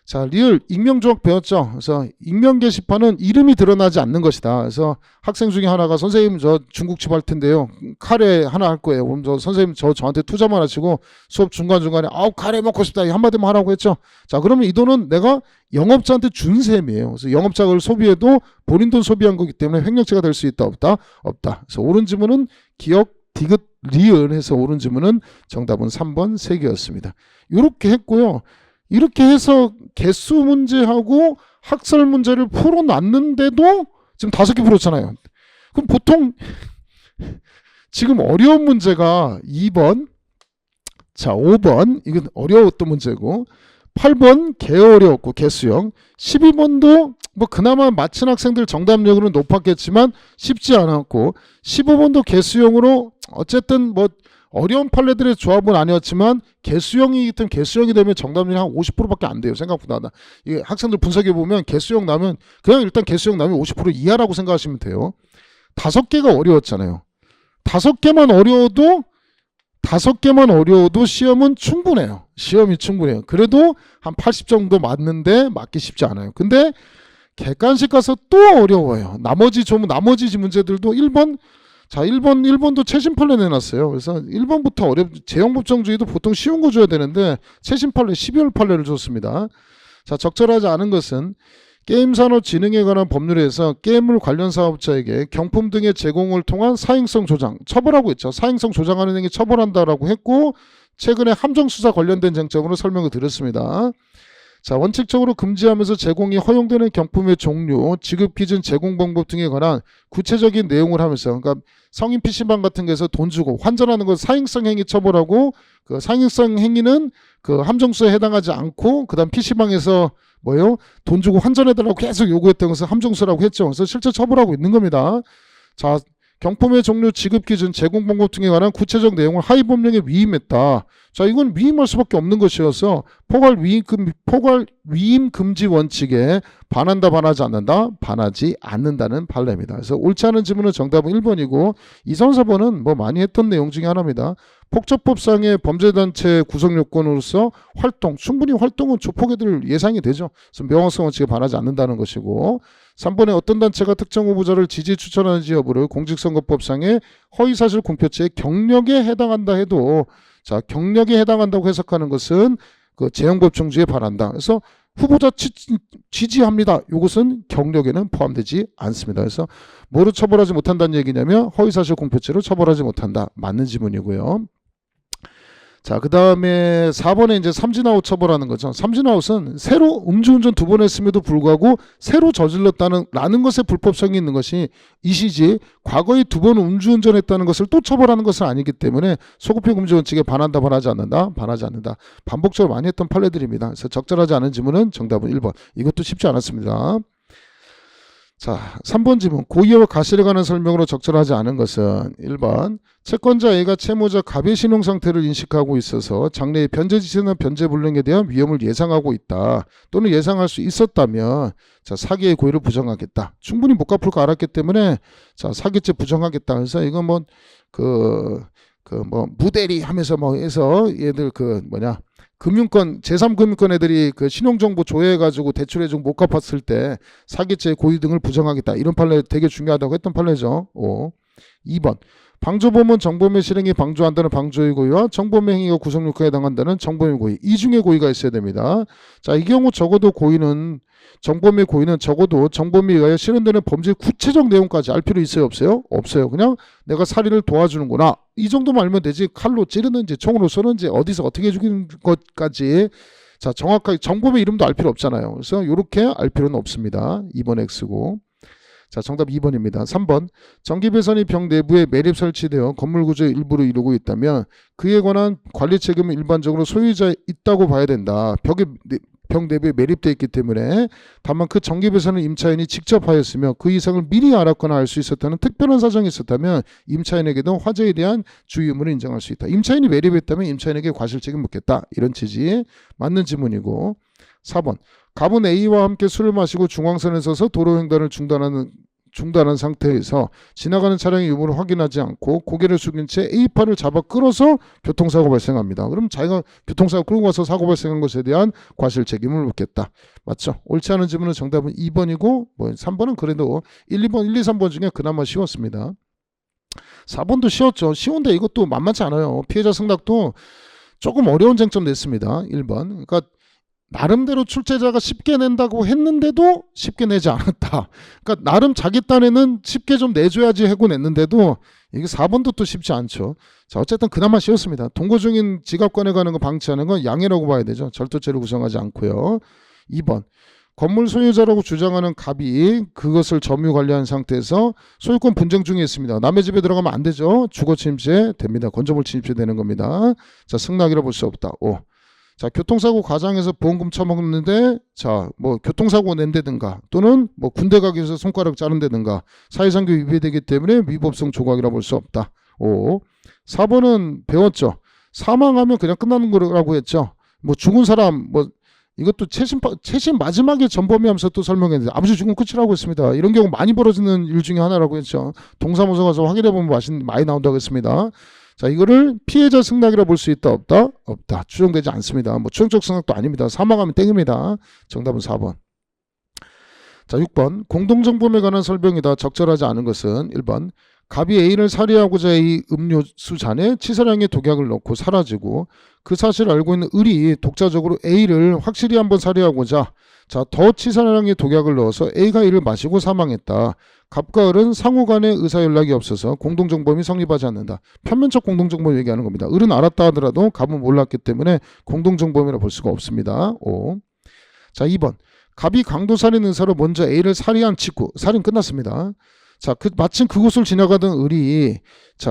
자, 리을 익명조각 배웠죠. 그래서 익명 게시판은 이름이 드러나지 않는 것이다. 그래서 학생 중에 하나가 선생님 저 중국집 할 텐데요. 카레 하나 할 거예요. 그럼 선생님 저한테 투자만 하시고 수업 중간중간에 아우 카레 먹고 싶다 한마디만 하라고 했죠. 자, 그러면 이 돈은 내가 영업자한테 준 셈이에요. 그래서 영업자가 소비해도 본인 돈 소비한 거기 때문에 횡령죄가 될 수 있다, 없다? 없다. 그래서 옳은 지문은 기역, 디귿, 리을 해서 옳은 지문은 정답은 3번 3개였습니다. 이렇게 했고요. 이렇게 해서 개수 문제하고 학설 문제를 풀어놨는데도 지금 5개 풀었잖아요. 그럼 보통 지금 어려운 문제가 2번, 자 5번 이건 어려웠던 문제고 8번 개 어려웠고 개수형 12번도 뭐 그나마 맞힌 학생들 정답력으로는 높았겠지만 쉽지 않았고 15번도 개수형으로 어쨌든 뭐 어려운 판례들의 조합은 아니었지만 개수형이기 때문에 개수형이 되면 정답률이 한 50%밖에 안 돼요. 생각보다. 이게 학생들 분석해 보면 개수형 나면 그냥 일단 개수형 나면 50% 이하라고 생각하시면 돼요. 5개가 어려웠잖아요. 5개만 어려워도 시험은 충분해요. 시험이 충분해요. 그래도 한 80 정도 맞는데 맞기 쉽지 않아요. 근데 객관식 가서 또 어려워요. 나머지 문제들도 1번 자, 일본도 최신 판례 내놨어요. 그래서 1번부터 재형법정주의도 보통 쉬운 거 줘야 되는데 최신 판례 12월 판례를 줬습니다. 자, 적절하지 않은 것은 게임산업진흥에 관한 법률에서 게임물 관련 사업자에게 경품 등의 제공을 통한 사행성 조장, 처벌하고 있죠. 사행성 조장하는 행위 처벌한다라고 했고 최근에 함정수사 관련된 쟁점으로 설명을 드렸습니다. 자, 원칙적으로 금지하면서 제공이 허용되는 경품의 종류, 지급 기준, 제공 방법 등에 관한 구체적인 내용을 하면서, 그러니까 성인 PC방 같은 데서 돈 주고 환전하는 것 사행성 행위 처벌하고, 그 사행성 행위는 그 함정수에 해당하지 않고, 그다음 PC방에서 돈 주고 환전해달라고 계속 요구했던 것을 함정수라고 했죠. 그래서 실제 처벌하고 있는 겁니다. 자, 경품의 종류, 지급 기준, 제공 방법 등에 관한 구체적 내용을 하위 법령에 위임했다. 자, 이건 위임할 수밖에 없는 것이어서 포괄 위임 금지 원칙에 반한다, 반하지 않는다, 반하지 않는다는 판례입니다. 그래서 옳지 않은 지문은 정답은 1번이고 2, 3, 4번은 뭐 많이 했던 내용 중에 하나입니다. 폭처법상의 범죄단체 구성 요건으로서 충분히 활동은 조폭애들 예상이 되죠. 그래서 명확성 원칙에 반하지 않는다는 것이고 3번에 어떤 단체가 특정 후보자를 지지 추천하는지 여부를 공직선거법상의 허위사실 공표죄의 경력에 해당한다 해도 자, 경력에 해당한다고 해석하는 것은 그 재형법정주의에 반한다. 그래서 후보자 지지합니다. 이것은 경력에는 포함되지 않습니다. 그래서 뭐로 처벌하지 못한다는 얘기냐면 허위사실 공표죄로 처벌하지 못한다. 맞는 지문이고요. 자, 그 다음에 4번에 이제 삼진아웃 처벌하는 거죠. 삼진아웃은 새로 음주운전 2번 했음에도 불구하고 새로 저질렀다는 것에 불법성이 있는 것이 이시지 과거에 2번 음주운전했다는 것을 또 처벌하는 것은 아니기 때문에 소급형 금지 원칙에 반한다, 반하지 않는다, 반하지 않는다. 반복적으로 많이 했던 판례들입니다. 그래서 적절하지 않은 지문은 정답은 1번. 이것도 쉽지 않았습니다. 자, 3번 지문. 고의와 가실에 관한 설명으로 적절하지 않은 것은 1번 채권자 A가 채무자 갑의 신용 상태를 인식하고 있어서 장래의 변제지시나 변제불능에 대한 위험을 예상하고 있다. 또는 예상할 수 있었다면 자, 사기의 고의를 부정하겠다. 충분히 못 갚을 거 알았기 때문에 자, 사기죄 부정하겠다. 그래서 이건 무대리 하면서 해서 얘들 금융권, 제3금융권 애들이 그 신용정보 조회해가지고 대출해주고 못 갚았을 때 사기죄 고의 등을 부정하겠다. 이런 판례 되게 중요하다고 했던 판례죠. 2번. 방조범은 정범의 실행이 방조한다는 방조의 고의와 정범의 행위가 구성요건에 해당한다는 정범의 고의. 이 중에 고의가 있어야 됩니다. 자, 이 경우 적어도 정범의 고의는 적어도 정범에 의하여 실현되는 범죄의 구체적 내용까지 알 필요 있어요? 없어요? 없어요. 그냥 내가 살인을 도와주는구나. 이 정도만 알면 되지. 칼로 찌르는지 총으로 쏘는지 어디서 어떻게 죽이는 것까지 자, 정확하게 정범의 이름도 알 필요 없잖아요. 그래서 이렇게 알 필요는 없습니다. 2번 X고. 자, 정답 2번입니다. 3번. 전기배선이 병 내부에 매립 설치되어 건물 구조의 일부를 이루고 있다면 그에 관한 관리 책임은 일반적으로 소유자에 있다고 봐야 된다. 병 내부에 매립되어 있기 때문에 다만 그 전기배선을 임차인이 직접 하였으며 그 이상을 미리 알았거나 알 수 있었다는 특별한 사정이 있었다면 임차인에게도 화재에 대한 주의 의무를 인정할 수 있다. 임차인이 매립했다면 임차인에게 과실책임 묻겠다. 이런 취지 맞는 지문이고 4번. 갑은 A와 함께 술을 마시고 중앙선에 서서 도로횡단을 중단한 상태에서 지나가는 차량의 유무를 확인하지 않고 고개를 숙인 채 A파를 잡아 끌어서 교통사고 발생합니다. 그럼 자기가 교통사고 끌고 가서 사고 발생한 것에 대한 과실 책임을 묻겠다. 맞죠? 옳지 않은 질문은 정답은 2번이고 3번은 그래도 1, 2, 3번 중에 그나마 쉬웠습니다. 4번도 쉬웠죠. 쉬운데 이것도 만만치 않아요. 피해자 승낙도 조금 어려운 쟁점 냈습니다. 1번. 그러니까 나름대로 출제자가 쉽게 낸다고 했는데도 쉽게 내지 않았다. 그러니까 나름 자기 딴에는 쉽게 좀 내줘야지 하고 냈는데도 이게 4번도 또 쉽지 않죠. 자, 어쨌든 그나마 쉬웠습니다. 동거 중인 지갑관에 가는 거 방치하는 건 양해라고 봐야 되죠. 절도죄를 구성하지 않고요. 2번. 건물 소유자라고 주장하는 갑이 그것을 점유 관리한 상태에서 소유권 분쟁 중에 있습니다. 남의 집에 들어가면 안 되죠. 주거 침입죄 됩니다. 건조물 침입죄 되는 겁니다. 자, 승낙이라 볼 수 없다. 5. 자, 교통사고 과정에서 보험금 처먹는데 자, 교통사고 낸다든가 또는 군대 가기 위해서 손가락 자른다든가 사회상규 위배되기 때문에 위법성 조각이라 볼 수 없다. 5. 4번은 배웠죠. 사망하면 그냥 끝나는 거라고 했죠. 죽은 사람 이것도 최신 마지막에 전범위하면서 또 설명했는데 아버지 죽으면 끝이라고 했습니다. 이런 경우 많이 벌어지는 일 중에 하나라고 했죠. 동사무소 가서 확인해보면 많이 나온다고 했습니다. 자, 이거를 피해자 승낙이라 볼 수 있다 없다? 없다. 추정되지 않습니다. 추정적 승낙도 아닙니다. 사망하면 땡입니다. 정답은 4번. 자, 6번. 공동정범에 관한 설명이다. 적절하지 않은 것은 1번. 갑이 A를 살해하고자 이 음료수 잔에 치사량의 독약을 넣고 사라지고 그 사실을 알고 있는 을이 독자적으로 A를 확실히 한번 살해하고자 더 치사량의 독약을 넣어서 A가 이를 마시고 사망했다. 갑과 을은 상호 간의 의사연락이 없어서 공동정범이 성립하지 않는다. 편면적 공동정범 얘기하는 겁니다. 을은 알았다 하더라도 갑은 몰랐기 때문에 공동정범이라 볼 수가 없습니다. 5. 자, 2번. 갑이 강도살인 의사로 먼저 A를 살해한 직후 살인 끝났습니다. 자, 마침 그곳을 지나가던 을이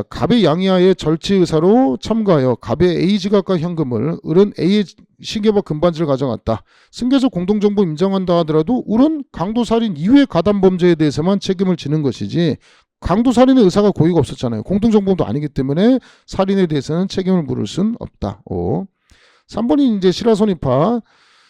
갑의 양해하에 절취 의사로 참가하여 갑의 A 지갑과 현금을 을은 A의 시계와 금반지를 가져갔다. 승계적 공동정범 인정한다 하더라도 을은 강도살인 이후의 가담범죄에 대해서만 책임을 지는 것이지 강도살인의 의사가 고의가 없었잖아요. 공동정범도 아니기 때문에 살인에 대해서는 책임을 물을 순 없다. 5. 3번이 이제 실화손익파.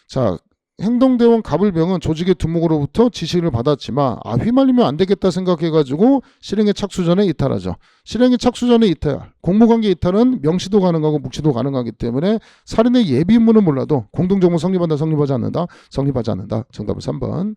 자, 행동대원 갑을병은 조직의 두목으로부터 지시를 받았지만 휘말리면 안 되겠다 생각해가지고 실행에 착수 전에 이탈하죠. 실행에 착수 전에 이탈, 공무관계 이탈은 명시도 가능하고 묵시도 가능하기 때문에 살인의 예비인문은 몰라도 공동정범 성립한다, 성립하지 않는다, 성립하지 않는다. 정답은 3번.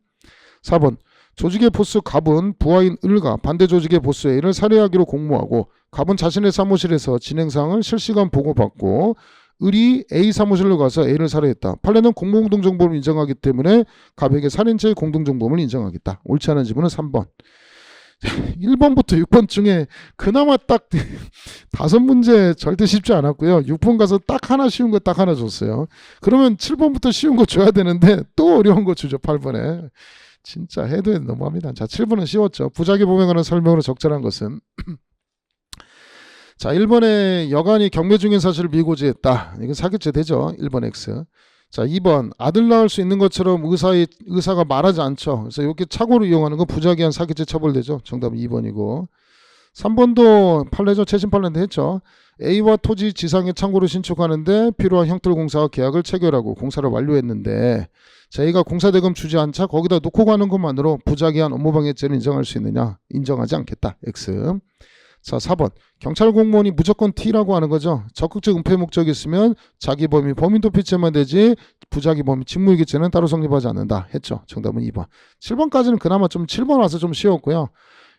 4번. 조직의 보스 갑은 부하인 을과 반대 조직의 보스 A를 살해하기로 공모하고 갑은 자신의 사무실에서 진행사항을 실시간 보고받고 을이 A 사무실로 가서 A를 살해했다. 판례는 공동정범을 인정하기 때문에 갑에게 살인죄의 공동정범을 인정하겠다. 옳지 않은 지문은 3번. 1번부터 6번 중에 그나마 딱 5문제 절대 쉽지 않았고요. 6번 가서 딱 하나 쉬운 거 딱 하나 줬어요. 그러면 7번부터 쉬운 거 줘야 되는데 또 어려운 거 주죠. 8번에. 진짜 해도 너무합니다. 자, 7번은 쉬웠죠. 부작위 범행하는 설명으로 적절한 것은 자, 1번에 여간이 경매 중인 사실을 미고지했다. 이건 사기죄 되죠. 1번 X. 자, 2번 아들 낳을 수 있는 것처럼 의사가 말하지 않죠. 그래서 이렇게 착오를 이용하는 건 부작위한 사기죄 처벌되죠. 정답은 2번이고. 3번도 판례죠. 최신 판례인데 했죠. A와 토지 지상의 창고를 신축하는데 필요한 형틀공사와 계약을 체결하고 공사를 완료했는데 A가 공사대금 주지 않자 거기다 놓고 가는 것만으로 부작위한 업무방해죄를 인정할 수 있느냐? 인정하지 않겠다. X. 자, 4번. 경찰 공무원이 무조건 T라고 하는 거죠. 적극적 은폐 목적이 있으면 자기 범위, 범인 도피죄만 되지 부작위 범위, 직무유기죄는 따로 성립하지 않는다. 했죠. 정답은 2번. 7번까지는 그나마 좀 7번 와서 좀 쉬웠고요.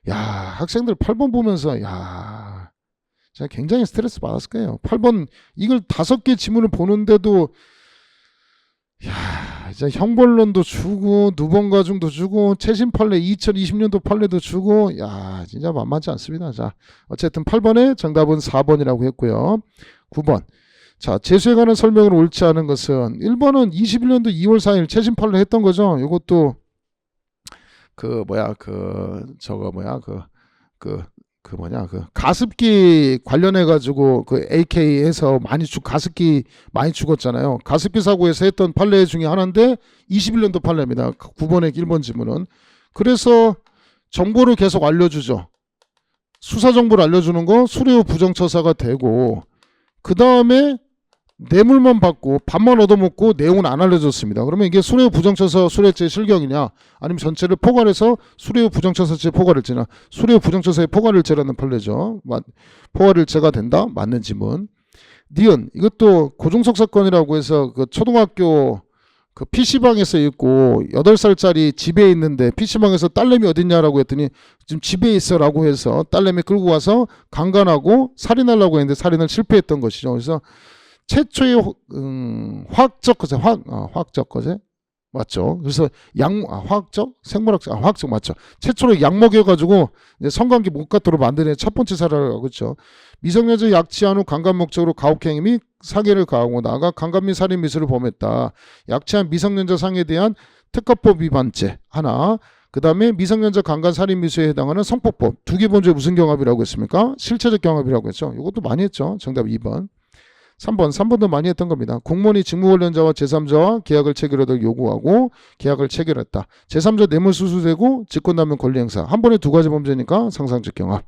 야, 학생들 8번 보면서 야, 제가 굉장히 스트레스 받았을 거예요. 8번 이걸 5개 지문을 보는데도 야, 이제 형벌론도 주고 누번 가중도 주고 최신 판례 2020년도 판례도 주고 야, 진짜 만만치 않습니다. 자, 어쨌든 8번에 정답은 4번이라고 했고요. 9번. 자, 재수에 관한 설명을 옳지 않은 것은 1번은 21년도 2월 4일 최신 판례 했던 거죠. 이것도 가습기 관련해 가지고 AK 해서 가습기 많이 죽었잖아요. 가습기 사고에서 했던 판례 중에 하나인데 21년도 판례입니다. 9번의 1번 지문은. 그래서 정보를 계속 알려주죠. 수사 정보를 알려주는 거 수뢰후 부정처사가 되고 그 다음에 뇌물만 받고 밥만 얻어먹고 내용은 안 알려줬습니다. 그러면 이게 수뢰후 부정처사 수뢰죄 실경이냐 아니면 전체를 포괄해서 수뢰후 부정처사죄 포괄일죄나 수뢰후 부정처사의 포괄일죄라는 판례죠. 포괄일죄가 된다? 맞는 지문. 니은 이것도 고종석 사건이라고 해서 그 초등학교 그 PC방에서 있고 8살짜리 집에 있는데 PC방에서 딸내미 어딨냐라고 했더니 지금 집에 있어라고 해서 딸내미 끌고 와서 강간하고 살인하려고 했는데 살인을 실패했던 것이죠. 그래서 최초의 화학적 거제 맞죠? 그래서 화학적 생물학적 화학적 맞죠? 최초로 약 먹여가지고 성관계 못 갖도록 만드는 첫 번째 사례라고 그렇죠. 미성년자 약취한 후 강간 목적으로 가혹행위 및 사기를 가하고 나아가 강간 및 살인 미수를 범했다. 약취한 미성년자 상해에 대한 특가법 위반죄 하나. 그 다음에 미성년자 강간 살인 미수에 해당하는 성폭법 2개 범죄 무슨 경합이라고 했습니까? 실체적 경합이라고 했죠. 이것도 많이 했죠. 정답 2번. 3번도 많이 했던 겁니다. 공무원이 직무관련자와 제3자와 계약을 체결하도록 요구하고 계약을 체결했다. 제3자 뇌물 수수되고 직권남용 권리행사. 한 번에 2가지 범죄니까 상상적 경합.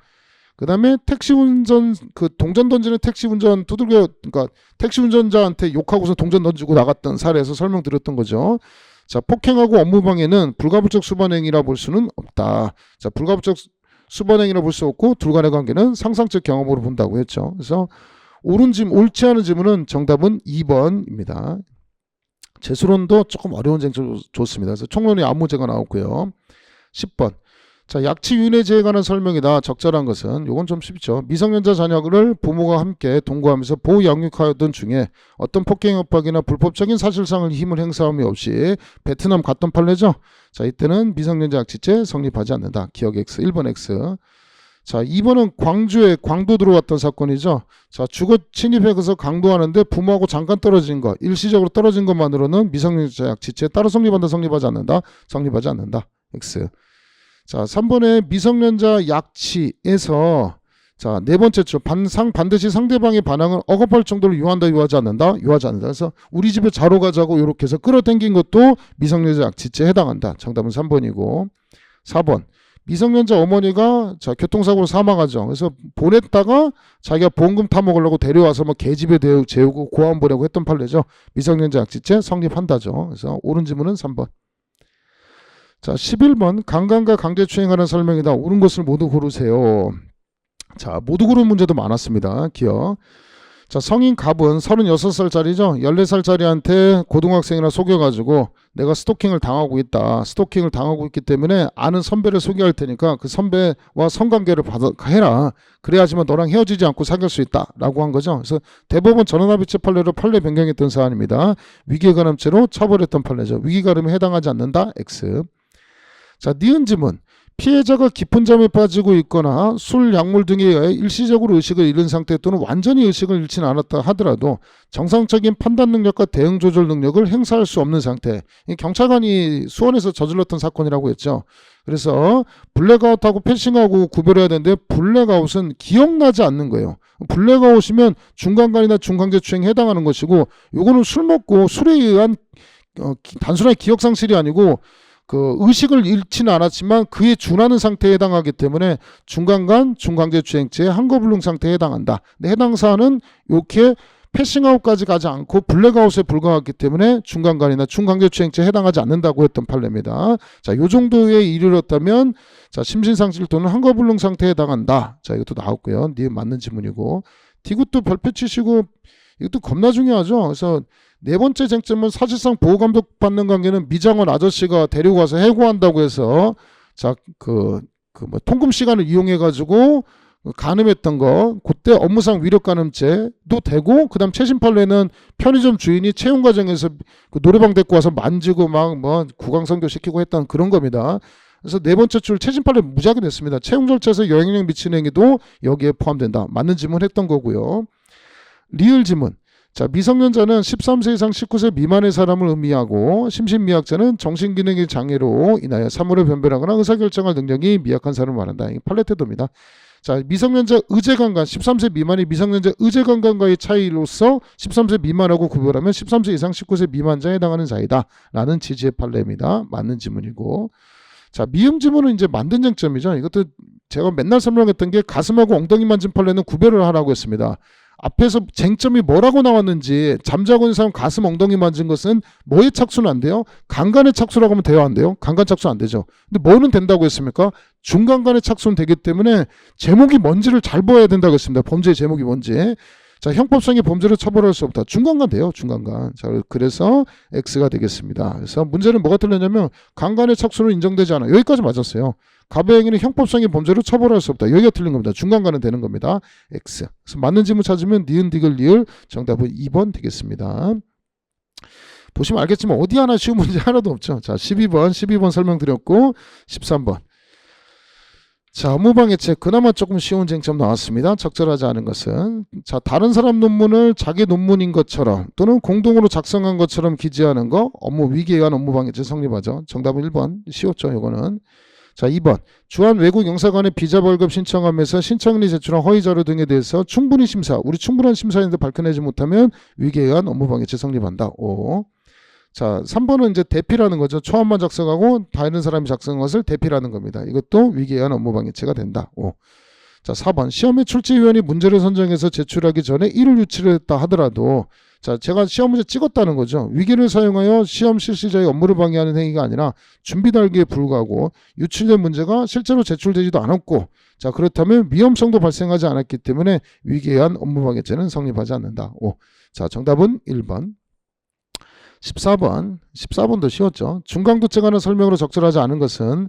그 다음에 택시운전 동전 던지는 택시운전 그러니까 택시운전자한테 욕하고서 동전 던지고 나갔던 사례에서 설명드렸던 거죠. 자, 폭행하고 업무방해는 불가불적 수반행위라 볼 수는 없다. 자, 불가불적 수반행위라 볼 수 없고 둘 간의 관계는 상상적 경험으로 본다고 했죠. 그래서 옳지 않은 질문은 정답은 2번입니다. 재수론도 조금 어려운 쟁점 좋습니다. 그래서 총론이 아무 문제가 나왔고요. 10번. 자, 약치윤회제에 관한 설명이다. 적절한 것은 요건 좀 쉽죠. 미성년자 자녀를 부모가 함께 동거하면서 보호 양육하던 중에 어떤 폭행 협박이나 불법적인 사실상의 힘을 행사함이 없이 베트남 갔던 판례죠. 자, 이때는 미성년자 약치죄 성립하지 않는다. 기억 X, 1번 X. 자, 2번은 광주에 광도 들어왔던 사건이죠. 자, 주거 침입해서 강도하는데 부모하고 잠깐 떨어진 것, 일시적으로 떨어진 것만으로는 미성년자 약치죄 따로 성립한다, 성립하지 않는다, 성립하지 않는다. X. 자, 3번에 미성년자 약치에서 자, 네 번째 줄 반드시 상대방의 반항을 억압할 정도로 유한다, 유하지 않는다, 유하지 않는다. 그래서 우리 집에 자러 가자고 이렇게 해서 끌어당긴 것도 미성년자 약치죄에 해당한다. 정답은 3번이고 4번 미성년자 어머니가 자, 교통사고로 사망하죠. 그래서 보냈다가 자기가 보험금 타먹으려고 데려와서 뭐 개집에 재우고 고아원 보내고 했던 판례죠. 미성년자 약치죄 성립한다죠. 그래서 옳은 지문은 3번. 자, 11번 강간과 강제추행하는 설명이다. 옳은 것을 모두 고르세요. 자, 모두 고르는 문제도 많았습니다. 기억. 자, 성인 갑은 36살짜리죠. 14살짜리한테 고등학생이나 속여가지고 내가 스토킹을 당하고 있다. 스토킹을 당하고 있기 때문에 아는 선배를 소개할 테니까 그 선배와 성관계를 해라. 그래야지만 너랑 헤어지지 않고 사귈 수 있다. 라고 한 거죠. 그래서 대법원 전원합의체 판례로 판례 변경했던 사안입니다. 위기가름죄로 처벌했던 판례죠. 위기가름에 해당하지 않는다. X. 자, 니은 지문. 피해자가 깊은 잠에 빠지고 있거나 술, 약물 등에 의해 일시적으로 의식을 잃은 상태 또는 완전히 의식을 잃지는 않았다 하더라도 정상적인 판단 능력과 대응 조절 능력을 행사할 수 없는 상태. 경찰관이 수원에서 저질렀던 사건이라고 했죠. 그래서 블랙아웃하고 패싱하고 구별해야 되는데 블랙아웃은 기억나지 않는 거예요. 블랙아웃이면 중간간이나 중강제추행에 해당하는 것이고 요거는 술 먹고 술에 의한 단순한 기억상실이 아니고 그 의식을 잃지는 않았지만 그에 준하는 상태에 해당하기 때문에 중간간 중강제추행죄 한거불능 상태에 해당한다. 근데 해당 사안은 이렇게 패싱아웃까지 가지 않고 블랙아웃에 불과하기 때문에 중간간이나 중강제추행죄에 해당하지 않는다고 했던 판례입니다. 자, 요 정도에 이르렀다면 자, 심신상실 또는 한거불능 상태에 해당한다. 자, 이것도 나왔고요. 네 맞는 지문이고. 디귿도 별표 치시고 이것도 겁나 중요하죠. 그래서 네 번째 쟁점은 사실상 보호감독 받는 관계는 미장원 아저씨가 데리고 가서 해고한다고 해서 자, 뭐 통금 시간을 이용해 가지고 간음했던 거 그때 업무상 위력 간음죄도 되고 그다음 최신 판례는 편의점 주인이 채용 과정에서 그 노래방 데리고 와서 만지고 막 뭐 구강성교 시키고 했던 그런 겁니다. 그래서 네 번째 줄 최신 판례 무작위 됐습니다. 채용 절차에서 영향력 미치는 행위도 여기에 포함된다. 맞는 질문 했던 거고요. 리을 지문. 자, 미성년자는 13세 이상 19세 미만의 사람을 의미하고 심신미약자는 정신기능의 장애로 인하여 사물을 변별하거나 의사결정할 능력이 미약한 사람을 말한다. 이 판례 태도입니다. 자, 미성년자 의제강간 13세 미만이 미성년자 의제강간과의 차이로서 13세 미만하고 구별하면 13세 이상 19세 미만자에 해당하는 사이다 라는 취지의 판례입니다. 맞는 지문이고. 자, 미음 지문은 이제 만든 쟁점이죠. 이것도 제가 맨날 설명했던 게 가슴하고 엉덩이 만진 판례는 구별을 하라고 했습니다. 앞에서 쟁점이 뭐라고 나왔는지 잠자고 있는 사람 가슴 엉덩이 만진 것은 뭐의 착수는 안 돼요? 강간의 착수라고 하면 돼요, 안 돼요? 강간 착수 안 되죠. 근데 뭐는 된다고 했습니까? 중강간의 착수는 되기 때문에 제목이 뭔지를 잘 봐야 된다고 했습니다. 범죄의 제목이 뭔지. 자, 형법상의 범죄를 처벌할 수 없다. 중강간 돼요, 중강간. 자, 그래서 X가 되겠습니다. 그래서 문제는 뭐가 틀렸냐면 강간의 착수는 인정되지 않아. 여기까지 맞았어요. 갑의 행위는 형법상의 범죄로 처벌할 수 없다. 여기가 틀린 겁니다. 중간간은 되는 겁니다. X. 그래서 맞는 질문 찾으면 니은 디귿 리을 정답은 2번 되겠습니다. 보시면 알겠지만 어디 하나 쉬운 문제 하나도 없죠. 자, 12번 설명드렸고 13번. 자, 업무방해죄 그나마 조금 쉬운 쟁점 나왔습니다. 적절하지 않은 것은 자, 다른 사람 논문을 자기 논문인 것처럼 또는 공동으로 작성한 것처럼 기재하는 거 업무 위기에 의한 업무방해죄 성립하죠. 정답은 1번. 쉬웠죠, 이거는. 자, 2번. 주한 외국 영사관에 비자 발급 신청하면서 신청인이 제출한 허위 자료 등에 대해서 충분히 심사, 우리 충분한 심사인데 밝혀내지 못하면 위기에 의한 업무방해죄 성립한다. 5. 자, 3번은 이제 대피라는 거죠. 초안만 작성하고 다른 사람이 작성한 것을 대피라는 겁니다. 이것도 위기에 의한 업무방해죄가 된다. 5. 자, 4번. 시험에 출제위원이 문제를 선정해서 제출하기 전에 이를 유치를 했다 하더라도 자, 제가 시험 문제 찍었다는 거죠. 위기를 사용하여 시험 실시자의 업무를 방해하는 행위가 아니라 준비 단계에 불과하고 유출된 문제가 실제로 제출되지도 않았고 자, 그렇다면 위험성도 발생하지 않았기 때문에 위기에 의한 업무방해죄는 성립하지 않는다. 5. 자, 정답은 1번. 14번도 쉬웠죠. 중강도죄 관한 설명으로 적절하지 않은 것은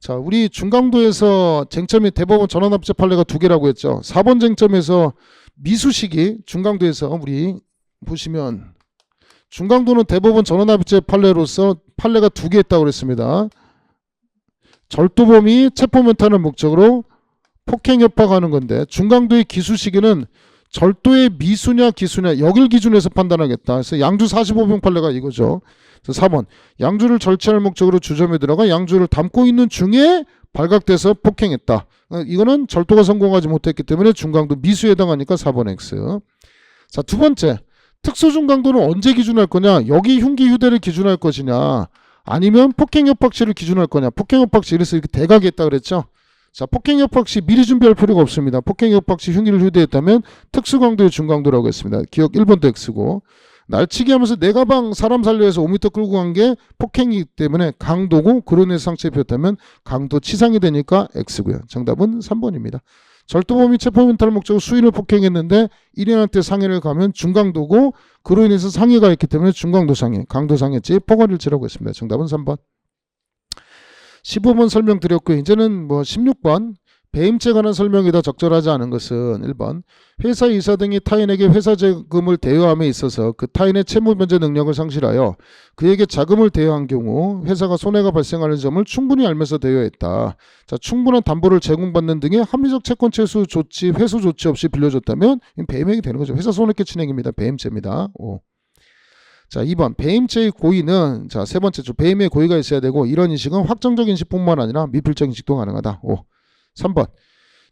자, 우리 중강도에서 쟁점이 대법원 전원합체 판례가 2개라고 했죠. 4번 쟁점에서 미수식이 중강도에서 우리 보시면 중강도는 대법원 전원합체 판례로서 판례가 2개 있다고 그랬습니다. 절도범이 체포면탈을 목적으로 폭행 협박하는 건데 중강도의 기수시기는 절도의 미수냐 기수냐 여길 기준에서 판단하겠다. 그래서 양주 45병 판례가 이거죠. 그래서 4번 양주를 절취할 목적으로 주점에 들어가 양주를 담고 있는 중에 발각돼서 폭행했다. 이거는 절도가 성공하지 못했기 때문에 중강도 미수에 해당하니까 4번 X. 자, 두 번째 특수중강도는 언제 기준할 거냐? 여기 흉기 휴대를 기준할 것이냐 아니면 폭행협박시를 기준할 거냐? 폭행협박시 이래서 이렇게 대각이 했다 그랬죠. 자, 폭행협박시 미리 준비할 필요가 없습니다. 폭행협박시 흉기를 휴대했다면 특수강도의 중강도라고 했습니다. 기억 1번도 X고 날치기 하면서 내 가방 사람 살려해서 5m 끌고 간 게 폭행이기 때문에 강도고 그로 인해서 상처 입혔다면 강도 치상이 되니까 X고요. 정답은 3번입니다. 절도범이 체포면탈 목적으로 수인을 폭행했는데 1인한테 상해를 가면 중강도고 그로 인해서 상해가 있기 때문에 중강도 상해, 강도 상해죄 포괄일치라고 했습니다. 정답은 3번. 15번 설명드렸고 이제는 16번 배임죄에 관한 설명이 더 적절하지 않은 것은 1번 회사 이사 등이 타인에게 회사 자금을 대여함에 있어서 그 타인의 채무 변제 능력을 상실하여 그에게 자금을 대여한 경우 회사가 손해가 발생하는 점을 충분히 알면서 대여했다. 자, 충분한 담보를 제공받는 등의 합리적 채권 취소 조치, 회수 조치 없이 빌려줬다면 배임행위 되는 거죠. 회사 손해끼친 행위입니다. 배임죄입니다. 5. 자, 2번 배임죄의 고의는 자, 세 번째죠. 배임의 고의가 있어야 되고 이런 인식은 확정적 인식뿐만 아니라 미필적 인식도 가능하다. 5. 3번.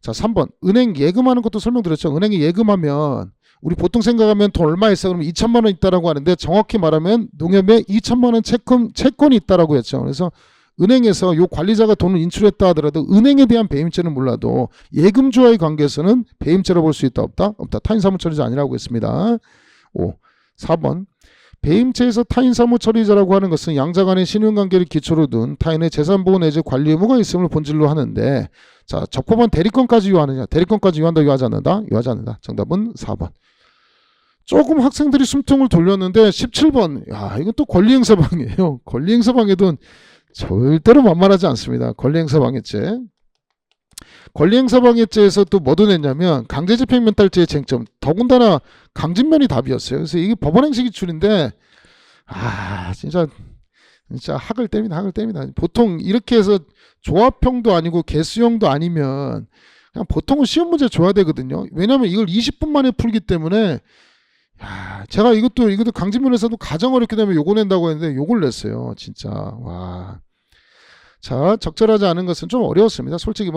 자, 3번. 은행 예금하는 것도 설명드렸죠. 은행에 예금하면 우리 보통 생각하면 돈 얼마 있어 그러면 2천만 원 있다라고 하는데 정확히 말하면 농협에 2천만 원 채권이 있다라고 했죠. 그래서 은행에서 요 관리자가 돈을 인출했다 하더라도 은행에 대한 배임죄는 몰라도 예금주와의 관계에서는 배임죄로 볼 수 있다 없다? 없다. 타인사무처리자 아니라고 했습니다. 5. 4번. 배임죄에서 타인사무처리자라고 하는 것은 양자 간의 신용관계를 기초로 둔 타인의 재산보호 내지 관리 의무가 있음을 본질로 하는데 자, 적법한 대리권까지 유하느냐? 대리권까지 유한다, 유하지 않는다? 유하지 않는다. 정답은 4번. 조금 학생들이 숨통을 돌렸는데 17번. 야, 이건 또 권리행사방해예요. 권리행사방해도 절대로 만만하지 않습니다. 권리행사방해죄. 권리행사방해죄에서 또 뭐도 냈냐면 강제집행면탈죄의 쟁점. 더군다나 강진면이 답이었어요. 그래서 이게 법원행시 기출인데 진짜 학을 뗍니다. 보통 이렇게 해서 조합형도 아니고 개수형도 아니면 그냥 보통은 쉬운 문제 줘야 되거든요. 왜냐하면 이걸 20분 만에 풀기 때문에 제가 이것도 강진면에서도 가장 어렵기 때문에 요거 낸다고 했는데 요걸 냈어요. 진짜 와. 자, 적절하지 않은 것은 좀 어려웠습니다. 솔직히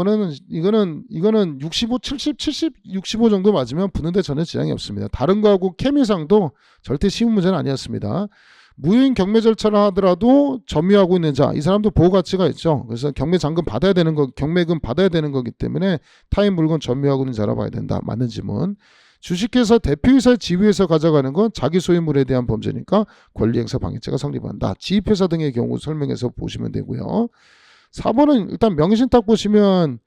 이거는 65, 70, 65 정도 맞으면 붙는데 전혀 지장이 없습니다. 다른 거하고 케미상도 절대 쉬운 문제는 아니었습니다. 무효인 경매 절차를 하더라도 점유하고 있는 자, 이 사람도 보호 가치가 있죠. 그래서 경매금 받아야 되는 거기 때문에 타인 물건 점유하고 있는 자라 봐야 된다. 맞는 지문. 주식회사 대표이사의 지위에서 가져가는 건 자기 소유물에 대한 범죄니까 권리행사 방해죄가 성립한다. 지입회사 등의 경우 설명해서 보시면 되고요. 4번은 일단 명의신탁 보시면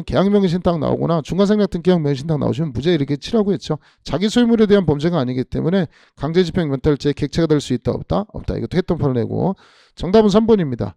계약 명의신탁 나오거나 중간생략 계약 명의신탁 나오시면 무죄 이렇게 치라고 했죠. 자기 소유물에 대한 범죄가 아니기 때문에 강제집행면탈죄 객체가 될 수 있다 없다? 없다. 이것도 했던 판례고 정답은 3번입니다.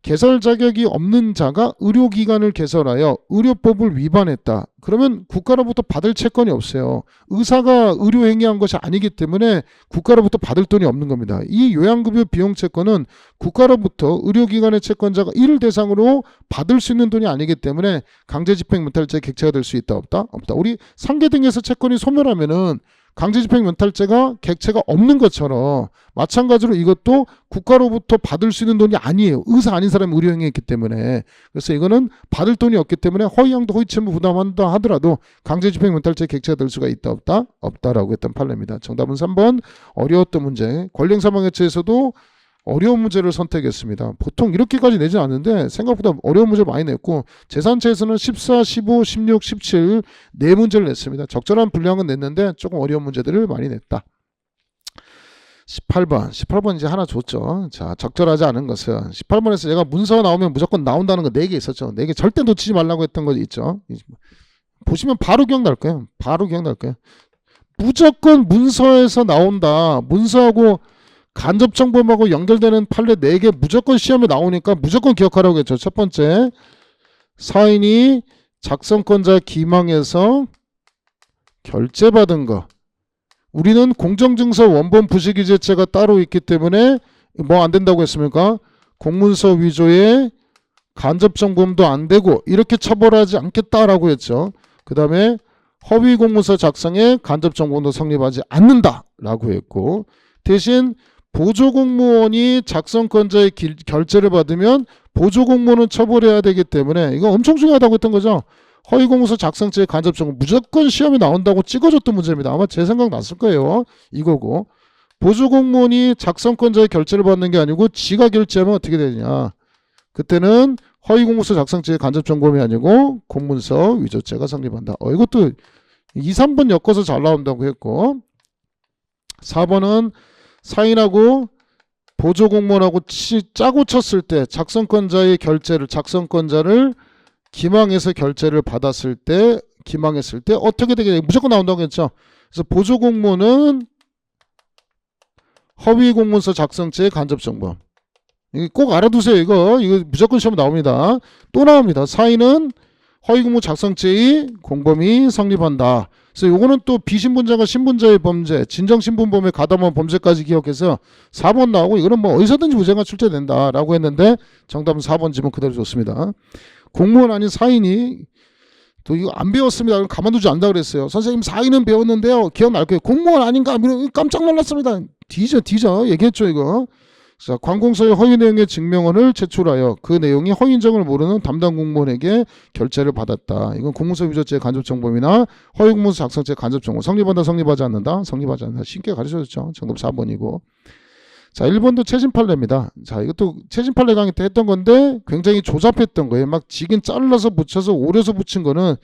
개설 자격이 없는 자가 의료기관을 개설하여 의료법을 위반했다. 그러면 국가로부터 받을 채권이 없어요. 의사가 의료행위한 것이 아니기 때문에 국가로부터 받을 돈이 없는 겁니다. 이 요양급여 비용 채권은 국가로부터 의료기관의 채권자가 이를 대상으로 받을 수 있는 돈이 아니기 때문에 강제집행면탈죄 객체가 될 수 있다 없다? 없다. 우리 상계 등에서 채권이 소멸하면은 강제집행면탈죄가 객체가 없는 것처럼 마찬가지로 이것도 국가로부터 받을 수 있는 돈이 아니에요. 의사 아닌 사람이 의료행위했기 때문에. 그래서 이거는 받을 돈이 없기 때문에 허위양도 허위채무 부담한다 하더라도 강제집행면탈죄 객체가 될 수가 있다 없다? 없다라고 했던 판례입니다. 정답은 3번. 어려웠던 문제. 권리행사방해죄에서도 어려운 문제를 선택했습니다. 보통 이렇게까지 내지 않는데 생각보다 어려운 문제 많이 냈고 재산죄에서는 14, 15, 16, 17 네 문제를 냈습니다. 적절한 분량은 냈는데 조금 어려운 문제들을 많이 냈다. 18번 이제 하나 줬죠. 자, 적절하지 않은 것은 18번에서 제가 문서가 나오면 무조건 나온다는 거 4개 있었죠. 4개 절대 놓치지 말라고 했던 거 있죠. 보시면 바로 기억날 거예요. 무조건 문서에서 나온다. 문서하고 간접정범하고 연결되는 판례 4개 무조건 시험에 나오니까 무조건 기억하라고 했죠. 첫 번째, 사인이 작성권자 기망해서 결제받은 거. 우리는 공정증서 원본 부실기재죄가 따로 있기 때문에 뭐 안 된다고 했습니까? 공문서 위조에 간접정범도 안 되고 이렇게 처벌하지 않겠다라고 했죠. 그 다음에 허위공문서 작성에 간접정범도 성립하지 않는다라고 했고, 대신 보조공무원이 작성권자의 결제를 받으면 보조공무원은 처벌해야 되기 때문에 이거 엄청 중요하다고 했던 거죠. 허위공문서 작성죄의 간접정범 무조건 시험에 나온다고 찍어줬던 문제입니다. 아마 제 생각 났을 거예요. 이거고, 보조공무원이 작성권자의 결제를 받는 게 아니고 지가 결제하면 어떻게 되느냐, 그때는 허위공문서 작성죄의 간접정범이 아니고 공문서 위조죄가 성립한다. 이것도 2, 3번 엮어서 잘 나온다고 했고, 4번은 사인하고 보조공무원하고 짜고 쳤을 때 작성권자의 결제를, 작성권자를 기망해서 결제를 받았을 때, 기망했을 때 어떻게 되게 무조건 나온다고 했죠. 그래서 보조공무원은 허위공문서 작성죄의 간접정범. 이거 꼭 알아두세요. 이거 무조건 시험 나옵니다. 또 나옵니다. 사인은 허위공문 작성죄의 공범이 성립한다. 그래서 요거는 또 비신분자가 신분자의 범죄, 진정신분범에 가담한 범죄까지 기억해서 4번 나오고, 이거는 뭐 어디서든지 무죄가 출제된다라고 했는데 정답은 4번 지문 그대로 좋습니다. 공무원 아닌 사인이, 또 이거 안 배웠습니다. 그럼 가만두지 않는다 그랬어요. 선생님 사인은 배웠는데요. 기억날 거예요. 공무원 아닌가? 깜짝 놀랐습니다. 뒤져. 얘기했죠 이거. 자, 관공서의 허위 내용의 증명원을 제출하여 그 내용이 허위인정을 모르는 담당 공무원에게 결제를 받았다. 이건 공문서 위조죄 간접정범이나 허위공문서 작성죄 간접정범. 성립한다, 성립하지 않는다, 성립하지 않는다. 쉽게 가르쳐줬죠. 정답 4번이고. 자, 1번도 최신 판례입니다. 자, 이것도 최신 판례 강의 때 했던 건데 굉장히 조잡했던 거예요. 막 지긴 잘라서 붙여서 오려서 붙인 거는,